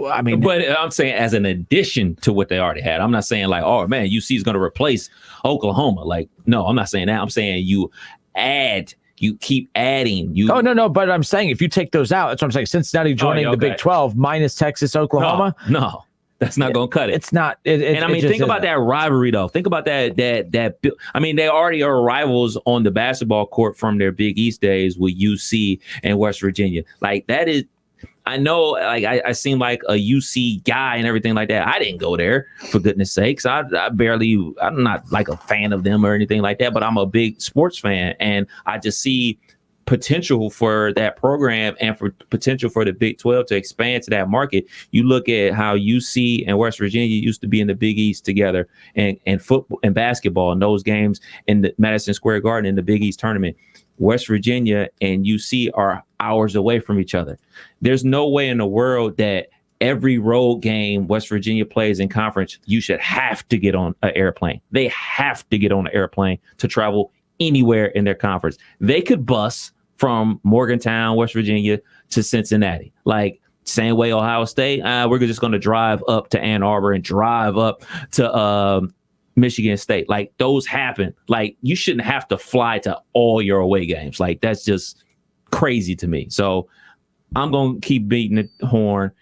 I mean, but I'm saying as an addition to what they already had. I'm not saying like, oh man, UC is going to replace Oklahoma. Like, no, I'm not saying that. I'm saying you keep adding. No. But I'm saying if you take those out, that's what I'm saying. Cincinnati joining the Big 12 minus Texas, Oklahoma. No. That's not going to cut it. It's not. Think about that rivalry, though. Think about that. I mean, they already are rivals on the basketball court from their Big East days with UC and West Virginia. Like, that is, I know, like, I seem like a UC guy and everything like that. I didn't go there, for goodness sakes. I'm not like a fan of them or anything like that, but I'm a big sports fan. And I just see potential for that program and for potential for the Big 12 to expand to that market. You look at how UC and West Virginia used to be in the Big East together and football and basketball in those games in the Madison Square Garden in the Big East tournament. West Virginia and UC are hours away from each other. There's no way in the world that every road game West Virginia plays in conference, you should have to get on an airplane. They have to get on an airplane to travel anywhere in their conference. They could bus from Morgantown, West Virginia to Cincinnati. Like, same way Ohio State, we're just going to drive up to Ann Arbor and drive up to Michigan State. Like, those happen. Like, you shouldn't have to fly to all your away games. Like, that's just crazy to me. So I'm going to keep beeping the horn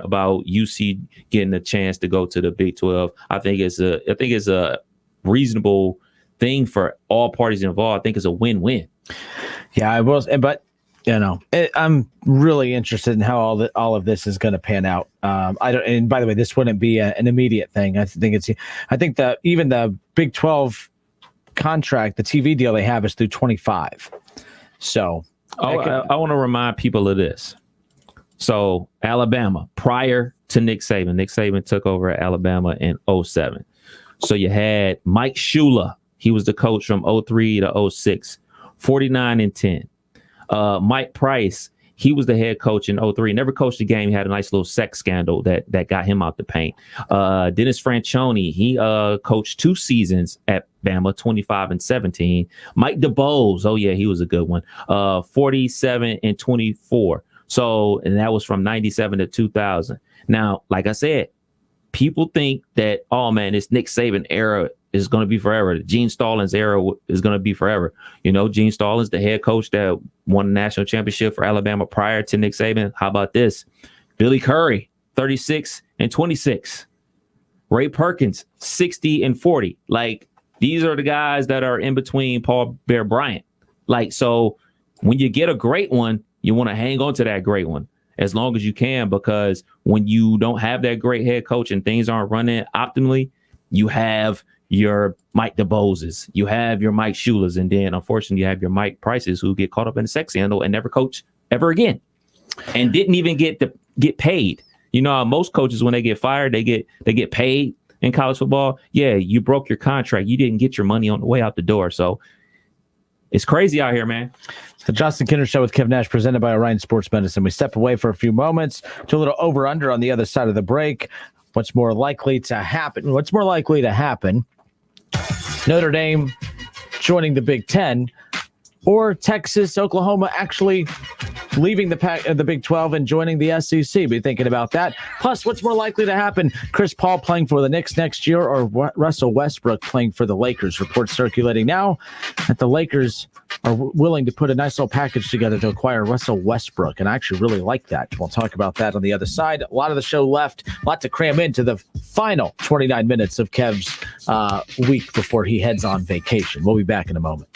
about UC getting a chance to go to the Big 12. I think it's a reasonable thing for all parties involved. I think it's a win-win. Yeah, I was, but I'm really interested in how all of this is going to pan out. And by the way, this wouldn't be an immediate thing. I think that even the Big 12 contract, the TV deal they have is through 25. So I want to remind people of this. So Alabama, prior to Nick Saban took over at Alabama in 2007. So you had Mike Shula. He was the coach from 2003 to 2006, 49-10. Mike Price, he was the head coach in 2003. Never coached a game. He had a nice little sex scandal that got him out the paint. Dennis Franchione, he coached 2 seasons at Bama, 25-17. Mike DeBose, oh yeah, he was a good one. 47-24. So, and that was from 97 to 2000. Now, like I said, people think that, oh man, this Nick Saban era is going to be forever. The Gene Stallings era is going to be forever. Gene Stallings, the head coach that won the national championship for Alabama prior to Nick Saban. How about this? Billy Curry, 36-26. Ray Perkins, 60-40. Like, these are the guys that are in between Paul Bear Bryant. Like, so when you get a great one, you want to hang on to that great one as long as you can, because when you don't have that great head coach and things aren't running optimally, you have your Mike DeBoses, you have your Mike Shulas, and then unfortunately you have your Mike Prices who get caught up in the sex scandal and never coach ever again, and didn't even get paid. Most coaches, when they get fired, they get paid in college football. Yeah, you broke your contract. You didn't get your money on the way out the door. So it's crazy out here, man. The Justin Kinner Show with Kev Nash, presented by Orion Sports Medicine. We step away for a few moments to a little over-under on the other side of the break. What's more likely to happen? Notre Dame joining the Big Ten, or Texas, Oklahoma actually leaving the Big 12 and joining the SEC. Be thinking about that. Plus, what's more likely to happen? Chris Paul playing for the Knicks next year, or Russell Westbrook playing for the Lakers? Reports circulating now that the Lakers are willing to put a nice little package together to acquire Russell Westbrook, and I actually really like that. We'll talk about that on the other side. A lot of the show left, a lot to cram into the final 29 minutes of Kev's week before he heads on vacation. We'll be back in a moment.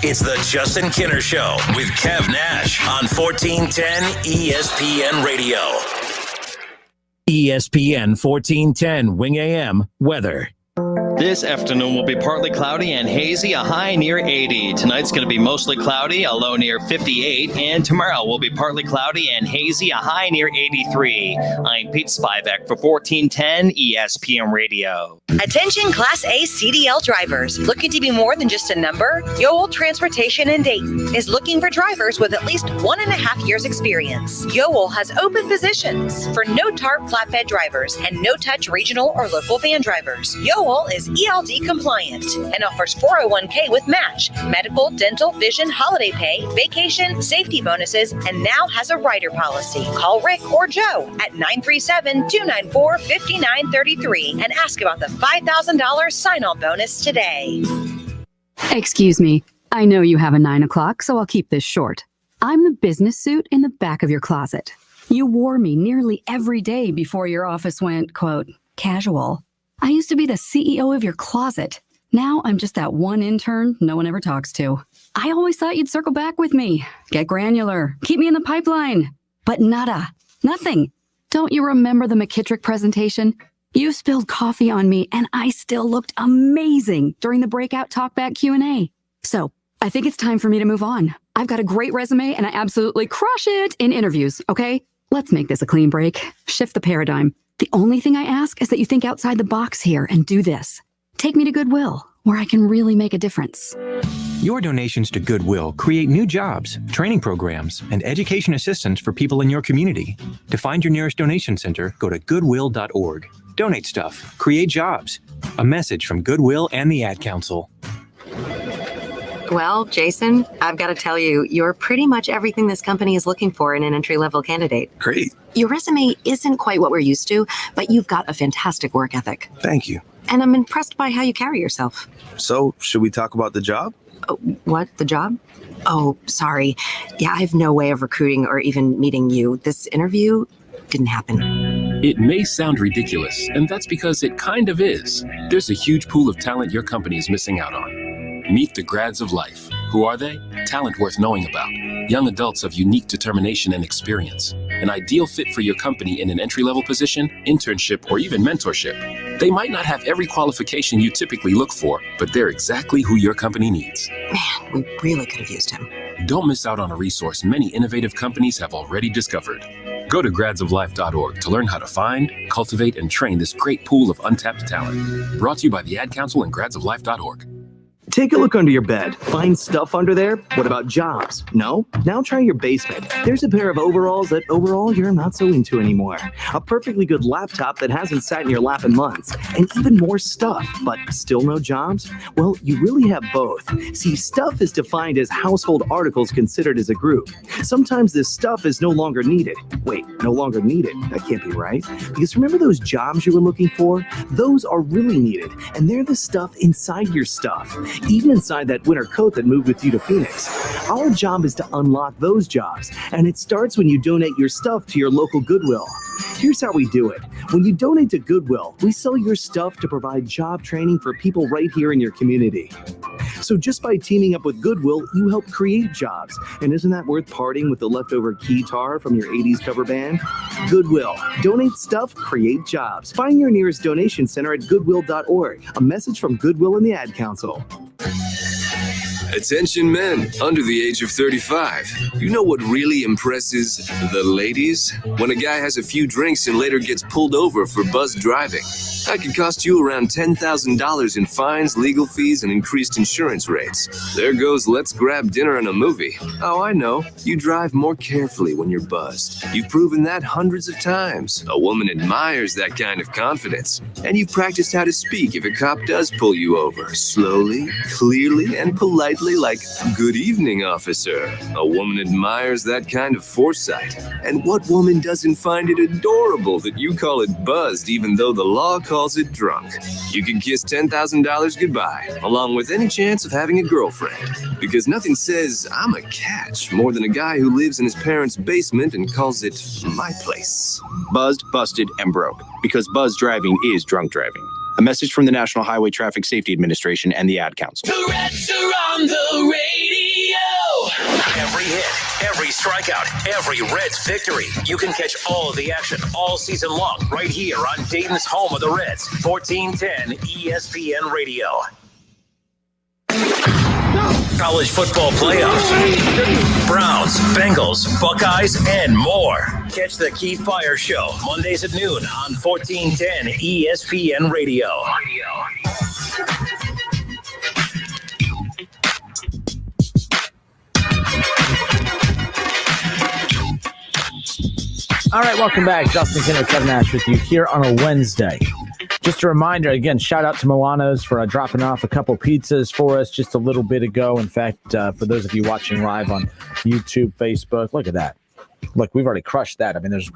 It's the Justin Kinner Show with Kev Nash on 1410 ESPN Radio. ESPN 1410 Wing AM weather. This afternoon will be partly cloudy and hazy, a high near 80. Tonight's going to be mostly cloudy, a low near 58. And tomorrow will be partly cloudy and hazy, a high near 83. I'm Pete Spivak for 1410 ESPN Radio. Attention Class A CDL drivers. Looking to be more than just a number? Yoel Transportation in Dayton is looking for drivers with at least 1.5 years experience. Yoel has open positions for no-tarp flatbed drivers and no-touch regional or local van drivers. Yoel is ELD compliant and offers 401k with match, medical, dental, vision, holiday pay, vacation, safety bonuses, and now has a rider policy. Call Rick or Joe at 937-294-5933 and ask about the $5,000 sign-on bonus today. Excuse me. I know you have a 9 o'clock, so I'll keep this short. I'm the business suit in the back of your closet. You wore me nearly every day before your office went, quote, casual. I used to be the CEO of your closet. Now I'm just that one intern no one ever talks to. I always thought you'd circle back with me, get granular, keep me in the pipeline. But nada, nothing. Don't you remember the McKittrick presentation? You spilled coffee on me and I still looked amazing during the breakout talkback Q&A. So I think it's time for me to move on. I've got a great resume and I absolutely crush it in interviews, okay? Let's make this a clean break. Shift the paradigm. The only thing I ask is that you think outside the box here and do this. Take me to Goodwill, where I can really make a difference. Your donations to Goodwill create new jobs, training programs, and education assistance for people in your community. To find your nearest donation center, go to goodwill.org. Donate stuff, create jobs. A message from Goodwill and the Ad Council. Well, Jason, I've got to tell you, you're pretty much everything this company is looking for in an entry-level candidate. Great. Your resume isn't quite what we're used to, but you've got a fantastic work ethic. Thank you. And I'm impressed by how you carry yourself. So, should we talk about the job? What? The job? Oh, sorry. Yeah, I have no way of recruiting or even meeting you. This interview didn't happen. It may sound ridiculous, and that's because it kind of is. There's a huge pool of talent your company is missing out on. Meet the grads of life. Who are they? Talent worth knowing about. Young adults of unique determination and experience. An ideal fit for your company in an entry-level position, internship, or even mentorship. They might not have every qualification you typically look for, but they're exactly who your company needs. Man, we really could have used him. Don't miss out on a resource many innovative companies have already discovered. Go to gradsoflife.org to learn how to find, cultivate, and train this great pool of untapped talent. Brought to you by the Ad Council and gradsoflife.org. Take a look under your bed. Find stuff under there? What about jobs? No? Now try your basement. There's a pair of overalls that overall you're not so into anymore. A perfectly good laptop that hasn't sat in your lap in months. And even more stuff, but still no jobs? Well, you really have both. See, stuff is defined as household articles considered as a group. Sometimes this stuff is no longer needed. Wait, no longer needed? That can't be right. Because remember those jobs you were looking for? Those are really needed. And they're the stuff inside your stuff. Even inside that winter coat that moved with you to Phoenix. Our job is to unlock those jobs, and it starts when you donate your stuff to your local Goodwill. Here's how we do it. When you donate to Goodwill, we sell your stuff to provide job training for people right here in your community. So just by teaming up with Goodwill, you help create jobs. And isn't that worth parting with the leftover keytar from your 80s cover band? Goodwill. Donate stuff, create jobs. Find your nearest donation center at goodwill.org. A message from Goodwill and the Ad Council. Attention men under the age of 35. You know what really impresses the ladies? When a guy has a few drinks and later gets pulled over for buzz driving. That could cost you around $10,000 in fines, legal fees, and increased insurance rates. There goes let's grab dinner and a movie. Oh, I know. You drive more carefully when you're buzzed. You've proven that hundreds of times. A woman admires that kind of confidence. And you've practiced how to speak if a cop does pull you over. Slowly, clearly, and politely like, "Good evening, officer." A woman admires that kind of foresight. And what woman doesn't find it adorable that you call it buzzed even though the law calls it drunk? You can kiss $10,000 goodbye, along with any chance of having a girlfriend. Because nothing says, "I'm a catch," more than a guy who lives in his parents' basement and calls it my place. Buzzed, busted, and broke. Because buzz driving is drunk driving. A message from the National Highway Traffic Safety Administration and the Ad Council. The Reds are on the radio. Every hit, every strikeout, every Reds victory. You can catch all of the action all season long right here on Dayton's home of the Reds, 1410 ESPN Radio. College football playoffs, Browns, Bengals, Buckeyes, and more. Catch the Keith Fire Show Mondays at noon on 1410 ESPN Radio. All right, welcome back. Justin Kinner, Kev Nash with you here on a Wednesday. just a reminder, again, shout out to Milano's for dropping off a couple pizzas for us just a little bit ago. In fact, for those of you watching live on YouTube, Facebook, look at that. Look, we've already crushed that. I mean, there's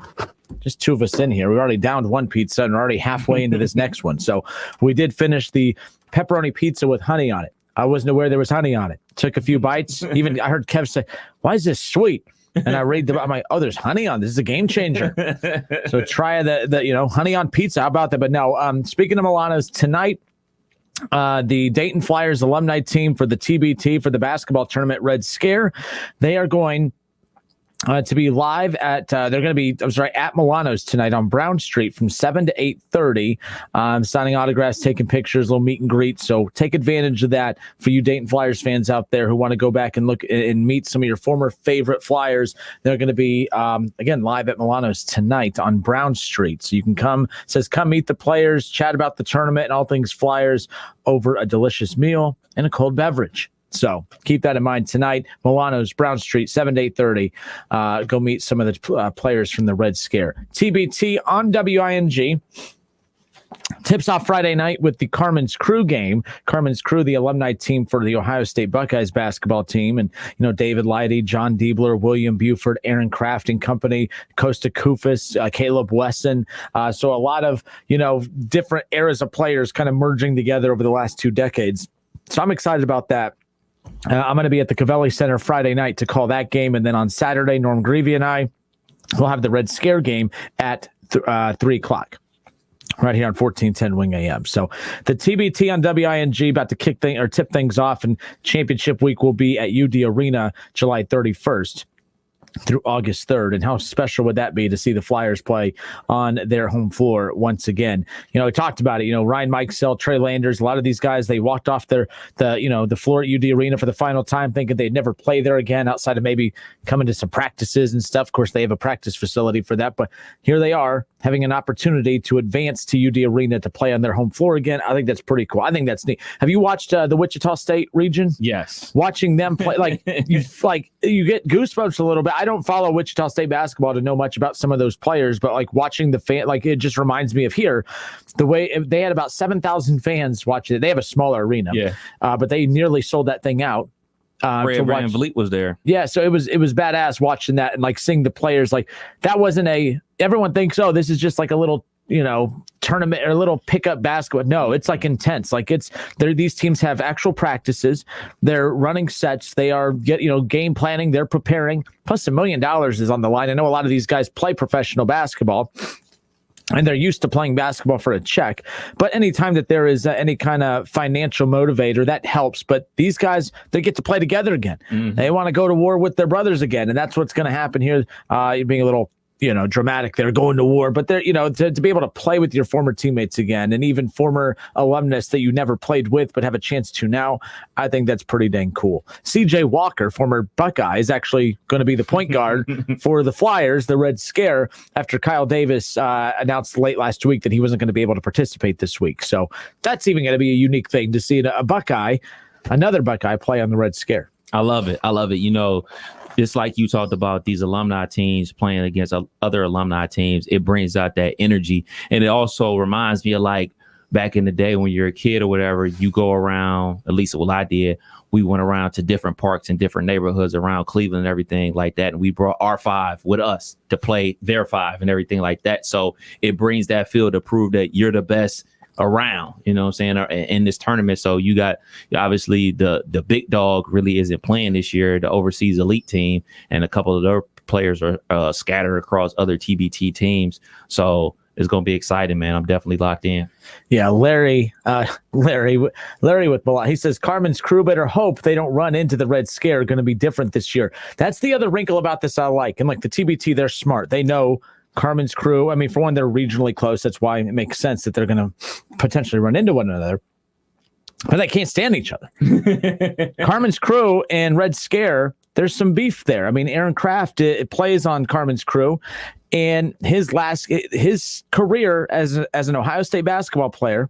just two of us in here. We've already downed one pizza and we're already halfway into this next one. So we did finish the pepperoni pizza with honey on it. I wasn't aware there was honey on it. Took a few bites. Even I heard Kev say, "Why is this sweet?" And I read I'm like, "Oh, there's honey on this. This is a game changer." So try the honey on pizza. How about that? But no, speaking of Milano's, tonight, the Dayton Flyers alumni team for the TBT for the basketball tournament Red Scare, they are going to be live at they're going to be at Milano's tonight on Brown Street from 7 to 8:30, signing autographs, taking pictures, little meet and greet. So take advantage of that for you Dayton Flyers fans out there who want to go back and look and meet some of your former favorite Flyers. They're going to be again live at Milano's tonight on Brown Street. So you can come meet the players, chat about the tournament and all things Flyers over a delicious meal and a cold beverage. So keep that in mind tonight. Milano's, Brown Street, 7 to 8:30. Go meet some of the players from the Red Scare. TBT on WING. Tips off Friday night with the Carmen's Crew game. Carmen's Crew, the alumni team for the Ohio State Buckeyes basketball team. And, David Leidy, John Diebler, William Buford, Aaron Kraft and company, Costa Kufis, Caleb Wesson. So a lot of, different eras of players kind of merging together over the last 2 decades. So I'm excited about that. I'm going to be at the Cavelli Center Friday night to call that game. And then on Saturday, Norm Greavy and I will have the Red Scare game at 3 o'clock right here on 1410 Wing AM. So the TBT on WING about to tip things off, and championship week will be at UD Arena July 31st. Through August 3rd. And how special would that be to see the Flyers play on their home floor once again? We talked about it, Ryan Mikesell, Trey Landers, a lot of these guys, they walked off the floor at UD Arena for the final time thinking they'd never play there again outside of maybe coming to some practices and stuff. Of course, they have a practice facility for that, but here they are having an opportunity to advance to UD Arena to play on their home floor again. I think that's pretty cool. I think that's neat. Have you watched the Wichita State region? Yes. Watching them play, you get goosebumps a little bit. I don't follow Wichita State basketball to know much about some of those players, but watching the fan, it just reminds me of here. The way they had about 7,000 fans watching it. They have a smaller arena, but they nearly sold that thing out. Ray Van Vliet was there. Yeah, so it was badass watching that and seeing the players. That wasn't everyone thinks, oh, this is just a little tournament or a little pickup basketball. No, it's intense. These teams have actual practices. They're running sets. They are game planning. They're preparing. Plus $1 million is on the line. I know a lot of these guys play professional basketball, and they're used to playing basketball for a check. But anytime that there is any kind of financial motivator, that helps. But these guys, they get to play together again. Mm-hmm. They want to go to war with their brothers again. And that's what's going to happen here. Being a little dramatic, they're going to war, but they're, to be able to play with your former teammates again, and even former alumnus that you never played with, but have a chance to now. I think that's pretty dang cool. CJ Walker, former Buckeye, is actually going to be the point guard for the Flyers, the Red Scare, after Kyle Davis announced late last week that he wasn't going to be able to participate this week. So that's even going to be a unique thing to see another Buckeye play on the Red Scare. I love it. Just like you talked about these alumni teams playing against other alumni teams, it brings out that energy. And it also reminds me of back in the day when you're a kid or whatever, you go around, at least what I did, we went around to different parks and different neighborhoods around Cleveland and everything like that. And we brought our 5 with us to play their 5 and everything like that. So it brings that feel to prove that you're the best around, what I'm saying, in this tournament. So you got obviously the big dog really isn't playing this year, the overseas elite team, and a couple of their players are scattered across other TBT teams. So it's going to be exciting, man. I'm definitely locked in. Yeah, Larry with Milan. He says Carmen's Crew better hope they don't run into the Red Scare. Going to be different this year. That's the other wrinkle about this I like. And the TBT, they're smart. They know Carmen's Crew, for one, they're regionally close. That's why it makes sense that they're going to potentially run into one another. But they can't stand each other. Carmen's Crew and Red Scare, there's some beef there. Aaron Kraft plays on Carmen's Crew, and his career as an Ohio State basketball player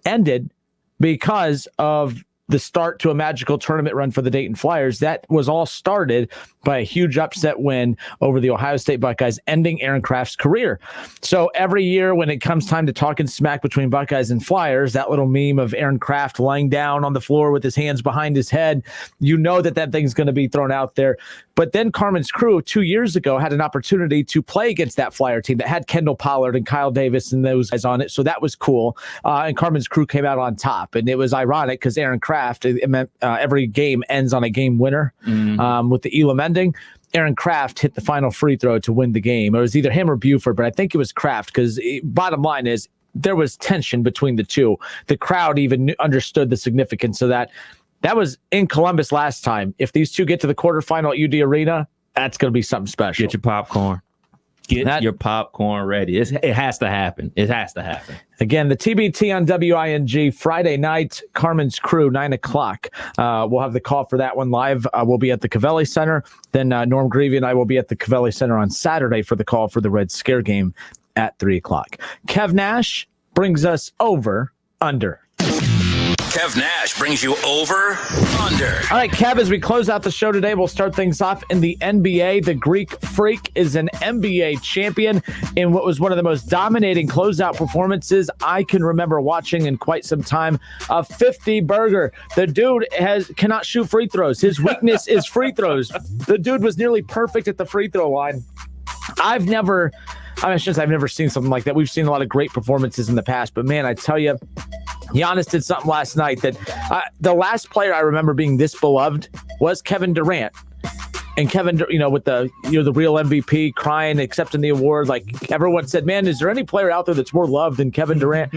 ended because of the start to a magical tournament run for the Dayton Flyers. That was all started by a huge upset win over the Ohio State Buckeyes, ending Aaron Kraft's career. So every year when it comes time to talking smack between Buckeyes and Flyers, that little meme of Aaron Kraft lying down on the floor with his hands behind his head, you know that thing's going to be thrown out there. But then Carmen's Crew 2 years ago had an opportunity to play against that Flyer team that had Kendall Pollard and Kyle Davis and those guys on it. So that was cool. And Carmen's Crew came out on top. And it was ironic because Aaron Kraft, it meant every game ends on a game winner with the Elam ending. Aaron Kraft hit the final free throw to win the game. It was either him or Buford, but I think it was Kraft because bottom line is there was tension between the two. The crowd even understood the significance of that. That was in Columbus last time. If these two get to the quarterfinal at UD Arena, that's going to be something special. Get your popcorn. Get your popcorn ready. It has to happen. It has to happen. Again, the TBT on WING Friday night, Carmen's Crew, 9 o'clock. We'll have the call for that one live. We'll be at the Cavelli Center. Then Norm Greavy and I will be at the Cavelli Center on Saturday for the call for the Red Scare game at 3 o'clock. Kev Nash brings us over under. Kev Nash brings you over under. All right, Kev, as we close out the show today, we'll start things off in the NBA. The Greek Freak is an NBA champion in what was one of the most dominating closeout performances I can remember watching in quite some time. A 50 burger. The dude cannot shoot free throws. His weakness is free throws. The dude was nearly perfect at the free throw line. I've never seen something like that. We've seen a lot of great performances in the past, but man, I tell you, Giannis did something last night that the last player I remember being this beloved was Kevin Durant. And Kevin, with the real MVP, crying, accepting the award, like everyone said, man, is there any player out there that's more loved than Kevin Durant?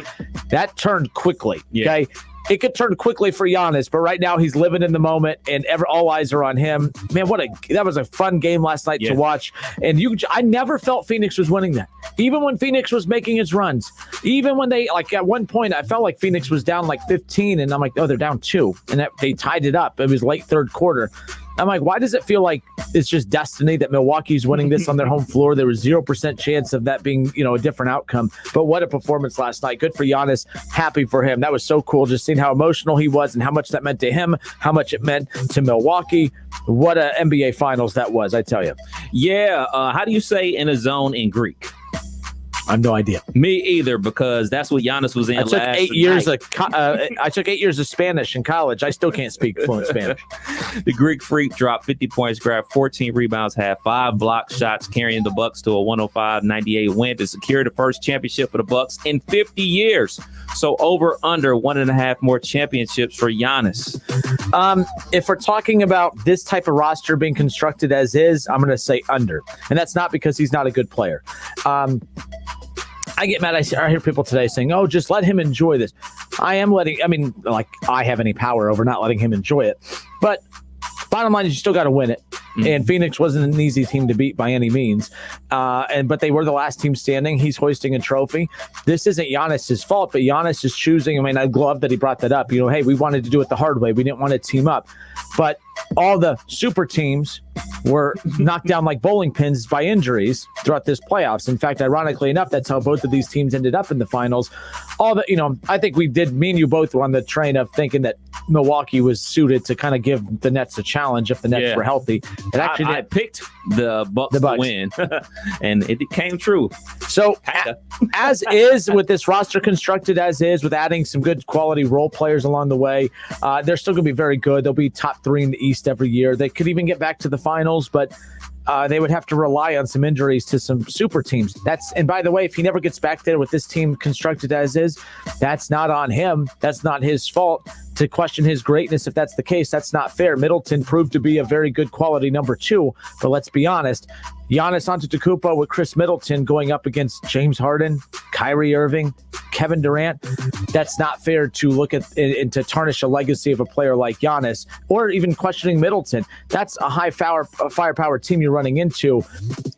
That turned quickly. Yeah. Okay. It could turn quickly for Giannis, but right now he's living in the moment, and all eyes are on him. Man, that was a fun game last night to watch. And I never felt Phoenix was winning that, even when Phoenix was making its runs. Even when they at one point, I felt like Phoenix was down 15, and I'm like, oh, they're down 2, and they tied it up. It was late third quarter. I'm like, why does it feel like it's just destiny that Milwaukee's winning this on their home floor? There was 0% chance of that being, a different outcome. But what a performance last night. Good for Giannis. Happy for him. That was so cool just seeing how emotional he was and how much that meant to him, how much it meant to Milwaukee. What a NBA Finals that was, I tell you. Yeah. How do you say in a zone in Greek? I have no idea. Me either, because that's what Giannis was in I took last 8 years of I took 8 years of Spanish in college. I still can't speak fluent Spanish. The Greek Freak dropped 50 points, grabbed 14 rebounds, had 5 block shots, carrying the Bucks to a 105-98 win to secure the first championship for the Bucks in 50 years. So over under 1.5 more championships for Giannis. If we're talking about this type of roster being constructed as is, I'm going to say under. And that's not because he's not a good player. I get mad. I hear people today saying, oh, just let him enjoy this. I have any power over not letting him enjoy it. But bottom line is you still got to win it. Mm-hmm. And Phoenix wasn't an easy team to beat by any means. But they were the last team standing. He's hoisting a trophy. This isn't Giannis's fault, but Giannis is choosing. I love that he brought that up. Hey, we wanted to do it the hard way. We didn't want to team up. But all the super teams were knocked down like bowling pins by injuries throughout this playoffs. In fact, ironically enough, that's how both of these teams ended up in the finals. I think me and you both were on the train of thinking that Milwaukee was suited to kind of give the Nets a challenge if the Nets were healthy. It actually I picked the Bucks to win, and it came true. So as is with this roster constructed as is, with adding some good quality role players along the way, they're still going to be very good. They'll be top 3 in the East every year. They could even get back to the finals, but they would have to rely on some injuries to some super teams. And by the way, if he never gets back there with this team constructed as is, that's not on him. That's not his fault. To question his greatness, if that's the case, that's not fair. Middleton proved to be a very good quality number 2, but let's be honest. Giannis Antetokounmpo with Chris Middleton going up against James Harden, Kyrie Irving, Kevin Durant. That's not fair to look at and to tarnish a legacy of a player like Giannis, or even questioning Middleton. That's a high firepower team you're running into.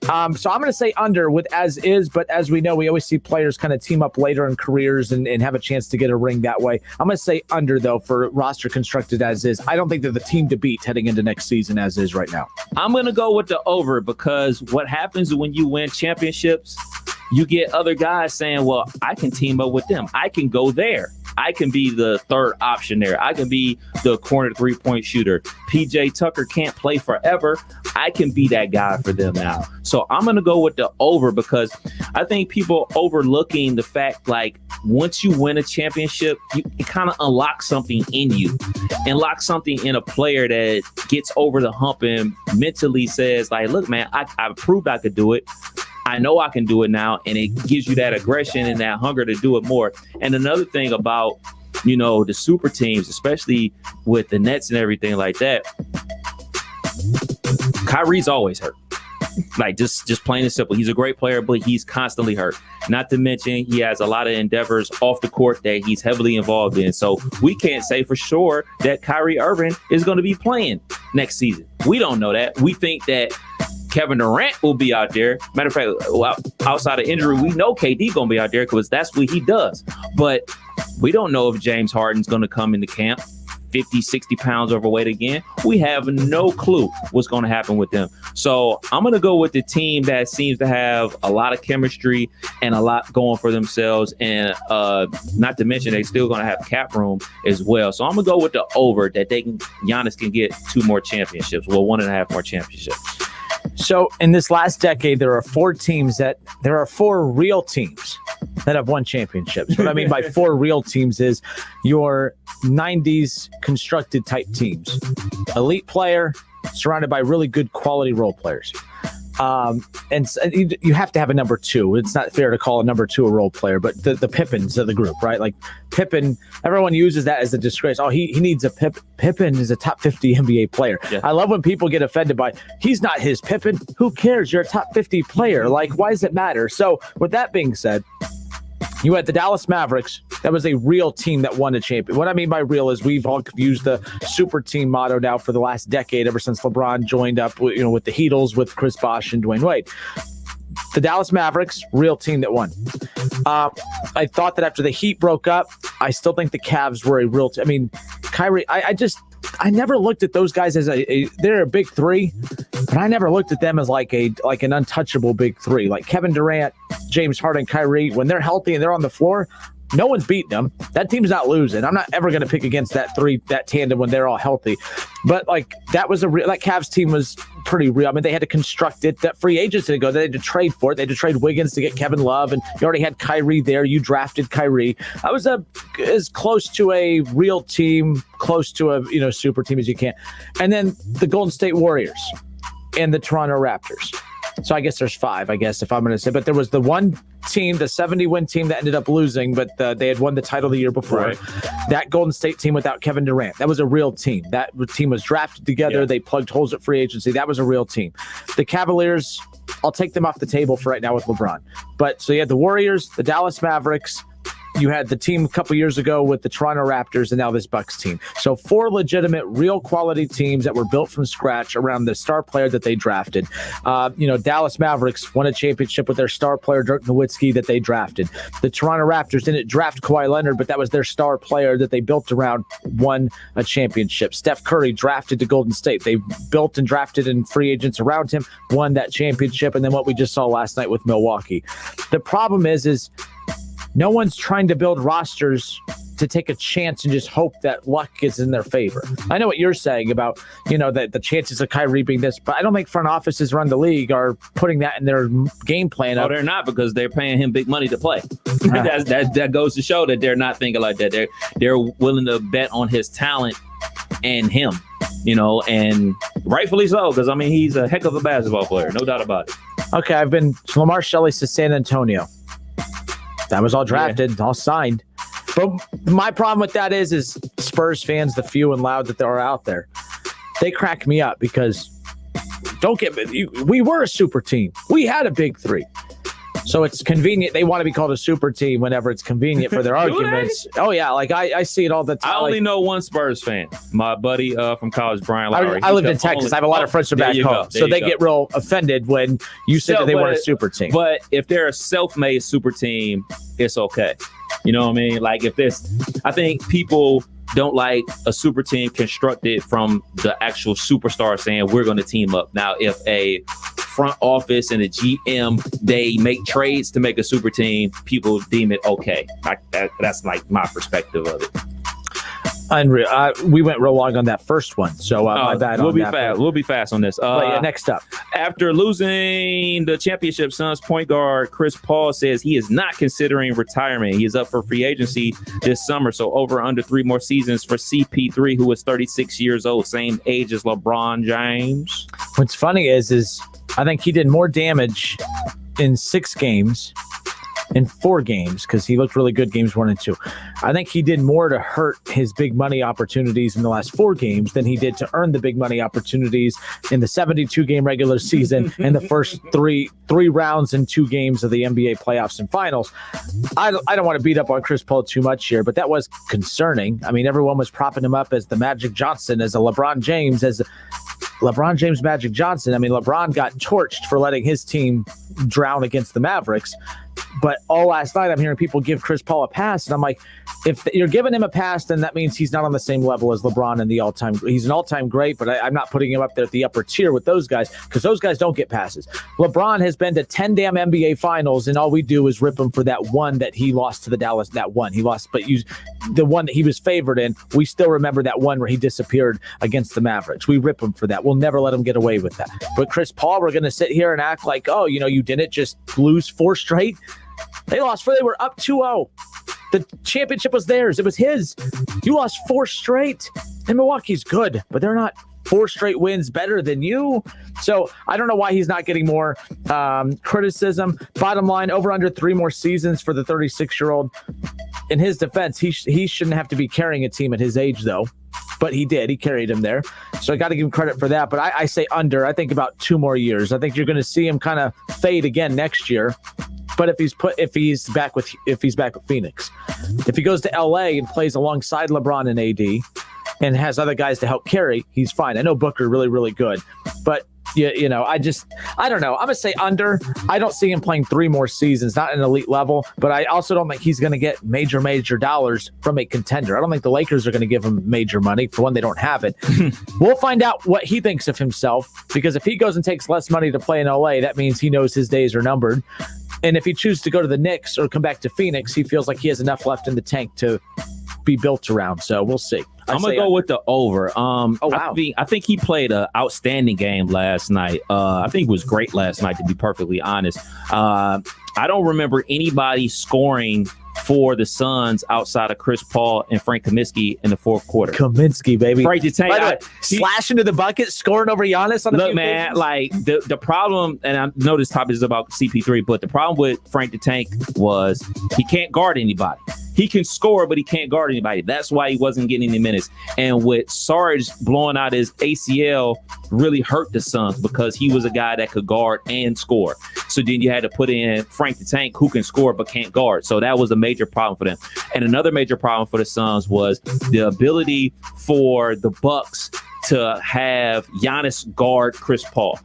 So I'm going to say under with as is, but as we know, we always see players kind of team up later in careers and have a chance to get a ring that way. I'm going to say under, though, for roster constructed as is. I don't think they're the team to beat heading into next season as is right now. I'm going to go with the over, because what happens when you win championships, you get other guys saying, well, I can team up with them. I can go there. I can be the third option there. I can be the corner 3-point shooter. PJ Tucker can't play forever. I can be that guy for them now. So I'm going to go with the over because I think people overlooking the fact, like, once you win a championship, it kind of unlocks something in you, unlocks something in a player that gets over the hump and mentally says, like, look, man, I proved I could do it. I know I can do it now. And it gives you that aggression and that hunger to do it more. And another thing about, the super teams, especially with the Nets and everything like that, Kyrie's always hurt. Like, just plain and simple. He's a great player, but he's constantly hurt. Not to mention, he has a lot of endeavors off the court that he's heavily involved in. So we can't say for sure that Kyrie Irving is going to be playing next season. We don't know that. We think that Kevin Durant will be out there. Matter of fact, outside of injury, we know KD going to be out there because that's what he does. But we don't know if James Harden's going to come into camp 50, 60 pounds overweight again. We have no clue what's going to happen with them. So I'm going to go with the team that seems to have a lot of chemistry and a lot going for themselves. And not to mention, they're still going to have cap room as well. So I'm going to go with the over that Giannis can get 2 more championships. Well, 1.5 more championships. So in this last decade, there are 4 real teams that have won championships. What I mean by 4 real teams is your 90s constructed type teams. Elite player surrounded by really good quality role players. And you have to have a number 2. It's not fair to call a number 2 a role player, but the Pippins of the group, right? Like Pippen, everyone uses that as a disgrace. Oh, he needs a Pippen is a top 50 NBA player. Yeah. I love when people get offended by, he's not his Pippen. Who cares? You're a top 50 player. Like, why does it matter? So with that being said, you had the Dallas Mavericks. That was a real team that won a champion. What I mean by real is we've all used the super team motto now for the last decade, ever since LeBron joined up with the Heatles with Chris Bosh and Dwayne Wade. The Dallas Mavericks, real team that won. I thought that after the Heat broke up, I still think the Cavs were a real team. I mean, Kyrie, I never looked at those guys as they're a big 3, but I never looked at them as like an untouchable big 3. Like Kevin Durant, James Harden, Kyrie, when they're healthy and they're on the floor, no one's beating them. That team's not losing. I'm not ever going to pick against that tandem when they're all healthy. But like that Cavs team was pretty real. I mean, they had to construct it. That free agents didn't go. They had to trade for it. They had to trade Wiggins to get Kevin Love, and you already had Kyrie there. You drafted Kyrie. I was as close to a real team, close to a super team as you can. And then the Golden State Warriors and the Toronto Raptors. So I guess there's 5, I guess, if I'm going to say. But there was the one team, the 70-win team that ended up losing, but they had won the title the year before. Right. That Golden State team without Kevin Durant, that was a real team. That team was drafted together. Yeah. They plugged holes at free agency. That was a real team. The Cavaliers, I'll take them off the table for right now with LeBron. But so you had the Warriors, the Dallas Mavericks. You had the team a couple years ago with the Toronto Raptors and now this Bucks team. So 4 legitimate, real quality teams that were built from scratch around the star player that they drafted. Dallas Mavericks won a championship with their star player, Dirk Nowitzki, that they drafted. The Toronto Raptors didn't draft Kawhi Leonard, but that was their star player that they built around, won a championship. Steph Curry drafted to Golden State. They built and drafted and free agents around him, won that championship. And then what we just saw last night with Milwaukee. The problem is no one's trying to build rosters to take a chance and just hope that luck is in their favor. I know what you're saying about, that the chances of Kyrie being this, but I don't think front offices around the league are putting that in their game plan. Oh, they're not, because they're paying him big money to play. That goes to show that they're not thinking like that. They're willing to bet on his talent and him, and rightfully so, because he's a heck of a basketball player, no doubt about it. Okay, Lamar Shelley to San Antonio. That was all drafted, all signed. But my problem with that is Spurs fans, the few and loud that are out there, they crack me up because we were a super team. We had a big 3. So it's convenient. They want to be called a super team whenever it's convenient for their arguments. Oh, yeah. Like I see it all the time. I only know one Spurs fan. My buddy from college, Brian Lowry. I lived in Texas. I have a lot of friends from back home. So they get real offended when you say that they weren't a super team. But if they're a self-made super team, it's okay. You know what I mean? Like I think people don't like a super team constructed from the actual superstar saying we're going to team up. Now, if a front office and the GM, they make trades to make a super team, people deem it okay. That's like my perspective of it. Unreal. We went real long on that first one, so my bad. We'll be fast. We'll be fast on this. Next up, after losing the championship, Suns point guard Chris Paul says he is not considering retirement. He is up for free agency this summer, so over under 3 more seasons for CP3, who is 36 years old, same age as LeBron James. What's funny is I think he did more damage in 6 games. In 4 games, because he looked really good games 1 and 2. I think he did more to hurt his big money opportunities in the last 4 games than he did to earn the big money opportunities in the 72-game regular season and the first three rounds and 2 games of the NBA playoffs and finals. I don't want to beat up on Chris Paul too much here, but that was concerning. I mean, everyone was propping him up as the Magic Johnson, as a LeBron James, Magic Johnson. I mean, LeBron got torched for letting his team drown against the Mavericks. But all last night, I'm hearing people give Chris Paul a pass. And I'm like, if you're giving him a pass, then that means he's not on the same level as LeBron and the all-time. He's an all-time great, but I'm not putting him up there at the upper tier with those guys because those guys don't get passes. LeBron has been to 10 damn NBA finals, and all we do is rip him for that one that he lost to the Dallas. That one he lost, but the one that he was favored in, we still remember that one where he disappeared against the Mavericks. We rip him for that. We'll never let him get away with that. But Chris Paul, we're going to sit here and act like, oh, you didn't just lose 4 straight. They lost 4. They were up 2-0. The championship was theirs. It was his. You lost 4 straight. And Milwaukee's good, but they're not 4 straight wins better than you. So I don't know why he's not getting more criticism. Bottom line, over under 3 more seasons for the 36-year-old. In his defense, he shouldn't have to be carrying a team at his age, though. But he did. He carried him there. So I got to give him credit for that. But I say under. I think about 2 more years. I think you're going to see him kind of fade again next year. But if he's back with Phoenix, if he goes to LA and plays alongside LeBron and AD and has other guys to help carry, he's fine. I know Booker really, really good, but I don't know. I'm gonna say under. I don't see him playing 3 more seasons, not an elite level, but I also don't think he's gonna get major dollars from a contender. I don't think the Lakers are gonna give him major money. For one, they don't have it. We'll find out what he thinks of himself, because if he goes and takes less money to play in LA, that means he knows his days are numbered. And if he chooses to go to the Knicks or come back to Phoenix, he feels like he has enough left in the tank to be built around. So we'll see. I'm going to go with the over. Wow. I think he played an outstanding game last night. I think he was great last night, to be perfectly honest. I don't remember anybody scoring for the Suns outside of Chris Paul and Frank Kaminsky in the 4th quarter. Kaminsky, baby. Frank the Tank. Slash into the bucket, scoring over Giannis on the Look, man, occasions. like the problem, and I know this topic is about CP3, but the problem with Frank the Tank was he can't guard anybody. He can score, but he can't guard anybody. That's why he wasn't getting any minutes. And with Sarge blowing out his ACL really hurt the Suns, because he was a guy that could guard and score. So then you had to put in Frank the Tank, who can score but can't guard. So that was a major problem for them. And another major problem for the Suns was the ability for the Bucks to have Giannis guard Chris Paul.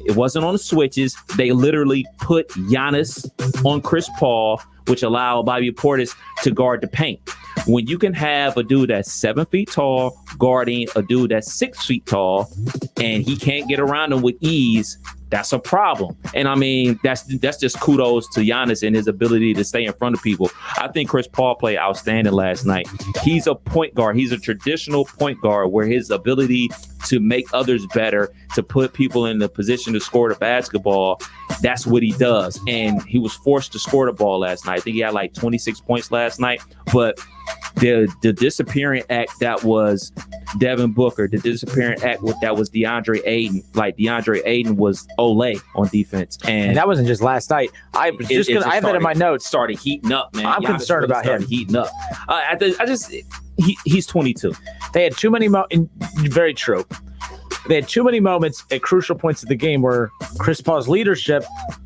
It wasn't on the switches. They literally put Giannis on Chris Paul, which allowed Bobby Portis to guard the paint. When you can have a dude that's 7 feet tall guarding a dude that's 6 feet tall, and he can't get around him with ease, that's a problem. And I mean, that's just kudos to Giannis and his ability to stay in front of people. I think Chris Paul played outstanding last night. He's a point guard. He's a traditional point guard, where his ability to make others better, to put people in the position to score the basketball, that's what he does. And he was forced to score the ball last night. I think he had like 26 points last night. But the disappearing act that was Devin Booker, the disappearing act that was DeAndre Ayton. Like, DeAndre Ayton was Olay on defense, and that wasn't just last night. I have that in my notes. Started heating up, man. I'm concerned about him heating up. He's 22. They had too many. Very true. They had too many moments at crucial points of the game where Chris Paul's leadership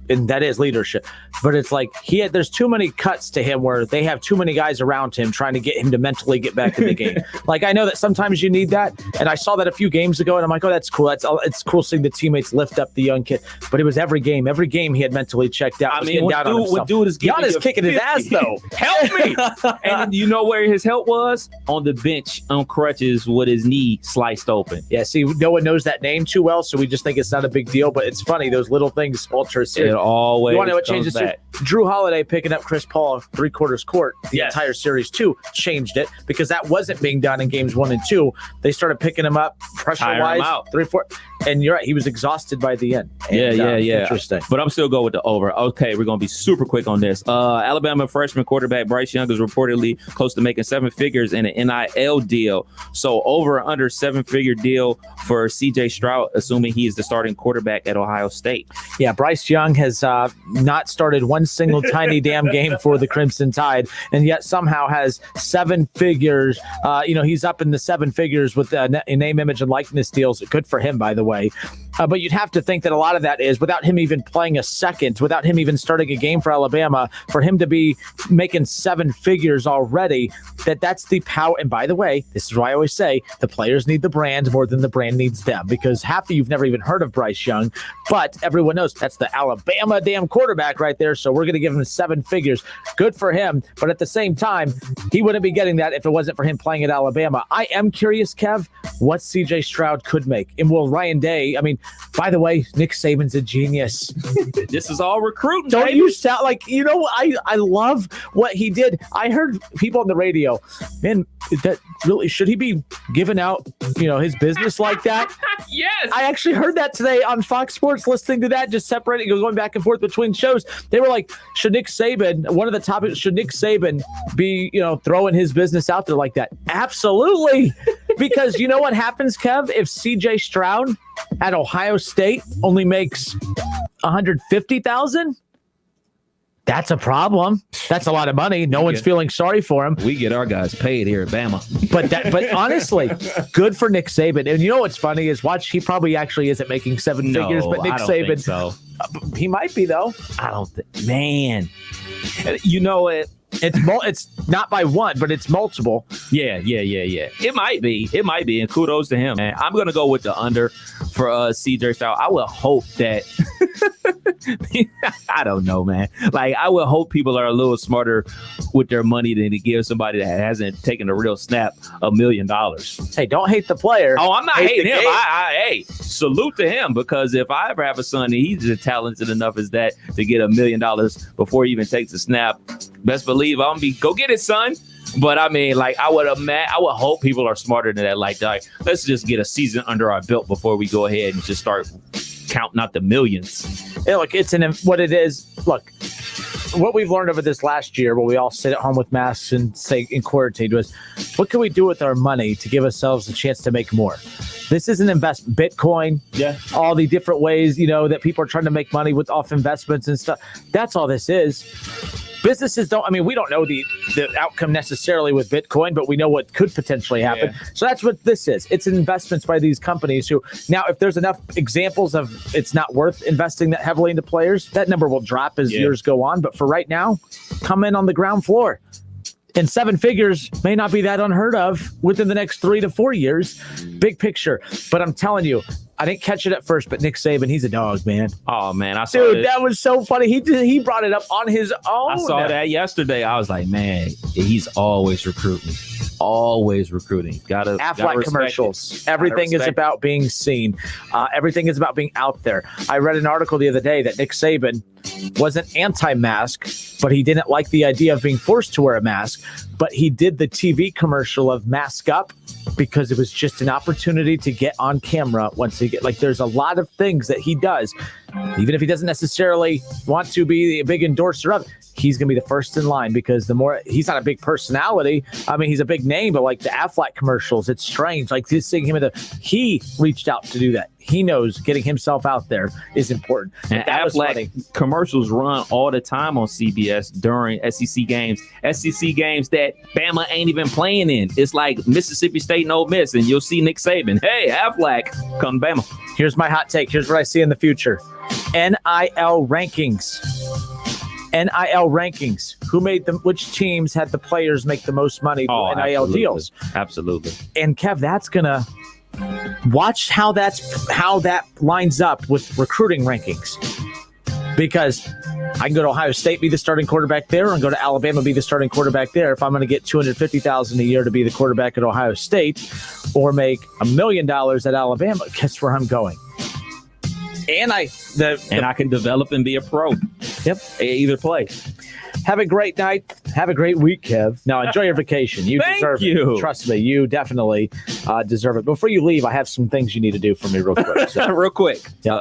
and that is leadership. But it's like there's too many cuts to him where they have too many guys around him trying to get him to mentally get back in the game. Like, I know that sometimes you need that, and I saw that a few games ago, and I'm like, oh, that's cool. It's cool seeing the teammates lift up the young kid. But it was every game. Every game he had mentally checked out. I mean, what dude is Giannis kicking his ass, though. Help me! And you know where his help was? On the bench, on crutches with his knee sliced open. Yeah, see, no one knows that name too well, so we just think it's not a big deal, but it's funny. Those little things alter serious. It always You want to know what changes too? Drew Holiday picking up Chris Paul 3/4 court the entire series 2 changed it, because that wasn't being done in games 1 and 2. They started picking him up pressure-wise, 3-4. And you're right, he was exhausted by the end. And, yeah. Interesting. But I'm still going with the over. Okay, we're going to be super quick on this. Alabama freshman quarterback Bryce Young is reportedly close to making 7 figures in an NIL deal. So over or under 7-figure deal for CJ Stroud, assuming he is the starting quarterback at Ohio State. Yeah, Bryce Young has not started one single tiny damn game for the Crimson Tide, and yet somehow has 7 figures. He's up in the 7 figures with name, image, and likeness deals. Good for him, by the way. But you'd have to think that a lot of that is without him even playing a second, without him even starting a game for Alabama, for him to be making 7 figures already, that's the power. And by the way, this is why I always say the players need the brand more than the brand needs them, because half of you've never even heard of Bryce Young, but everyone knows that's the Alabama damn quarterback right there. So we're going to give him 7 figures. Good for him. But at the same time, he wouldn't be getting that if it wasn't for him playing at Alabama. I am curious, Kev, what CJ Stroud could make. And will Ryan Day, by the way, Nick Saban's a genius. This is all recruiting. Don't baby. you sound like, I love what he did. I heard people on the radio, man, that really, should he be giving out, his business like that? Yes. I actually heard that today on Fox Sports, listening to that, just separating, going back and forth between shows. They were like, should Nick Saban, one of the topics, should Nick Saban be, throwing his business out there like that? Absolutely. Because you know what happens, Kev, if CJ Stroud at Ohio State only makes $150,000? That's a problem. That's a lot of money. No one's feeling sorry for him. We get our guys paid here at Bama. But honestly, good for Nick Saban. And you know what's funny is he probably actually isn't making 7 figures, but Nick Saban, think so. He might be though. I don't think, man. You know it. It's not by one, but it's multiple. Yeah. It might be, and kudos to him, man. I'm gonna go with the under for CJ Stroud. I would hope that I don't know, man. Like, I would hope people are a little smarter with their money than to give somebody that hasn't taken a real snap $1 million. Hey, don't hate the player. Oh, I'm not hating him. Hey, salute to him, because if I ever have a son and he's just talented enough as that to get $1 million before he even takes a snap, best believe I'm gonna be go get it, son. But I would hope people are smarter than that. Like, let's just get a season under our belt before we go ahead and just start counting out the millions. Yeah, look, what it is. Look, what we've learned over this last year, where we all sit at home with masks and say in quarantine, was what can we do with our money to give ourselves a chance to make more? This is an investment. Bitcoin, all the different ways, that people are trying to make money off investments and stuff. That's all this is. Businesses we don't know the outcome necessarily with Bitcoin, but we know what could potentially happen. Yeah. So that's what this is. It's investments by these companies who, now, if there's enough examples of it's not worth investing that heavily into players, that number will drop as years go on. But for right now, come in on the ground floor. And 7 figures may not be that unheard of within the next 3 to 4 years. Big picture. But I'm telling you, I didn't catch it at first, but Nick Saban, he's a dog, man. Oh, man. I saw that was so funny. He brought it up on his own. I saw that yesterday. I was like, man, he's always recruiting. Always recruiting. Affleck commercials. Everything is about being seen. Everything is about being out there. I read an article the other day that Nick Saban wasn't anti-mask, but he didn't like the idea of being forced to wear a mask. But he did the TV commercial of Mask Up because it was just an opportunity to get on camera once he there's a lot of things that he does, even if he doesn't necessarily want to be a big endorser of it. He's going to be the first in line, because the more he's not a big personality. He's a big name, but like the Affleck commercials, it's strange. Like just seeing him he reached out to do that. He knows getting himself out there is important. And Affleck commercials run all the time on CBS during SEC games. SEC games that Bama ain't even playing in. It's like Mississippi State and Ole Miss, and you'll see Nick Saban. Hey, Affleck, come Bama. Here's my hot take. Here's what I see in the future. NIL rankings. NIL rankings. Who made them? Which teams had the players make the most money through NIL deals? Absolutely. And Kev, that's gonna watch how that lines up with recruiting rankings. Because I can go to Ohio State, be the starting quarterback there, and go to Alabama, be the starting quarterback there. If I'm going to get $250,000 a year to be the quarterback at Ohio State, or make $1 million at Alabama, guess where I'm going? And I can develop and be a pro. Yep, either place. Have a great night. Have a great week, Kev. Now, enjoy your vacation. You deserve it. Trust me, you definitely deserve it. Before you leave, I have some things you need to do for me real quick. So. Real quick. Yeah.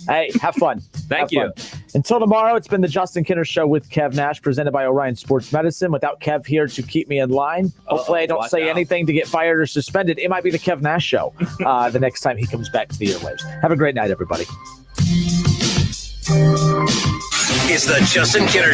Hey, have fun. Thank you. Fun. Until tomorrow, it's been the Justin Kinner Show with Kev Nash, presented by Orion Sports Medicine. Without Kev here to keep me in line, hopefully I don't say anything to get fired or suspended. It might be the Kev Nash Show the next time he comes back to the airwaves. Have a great night, everybody. It's the Justin Kinner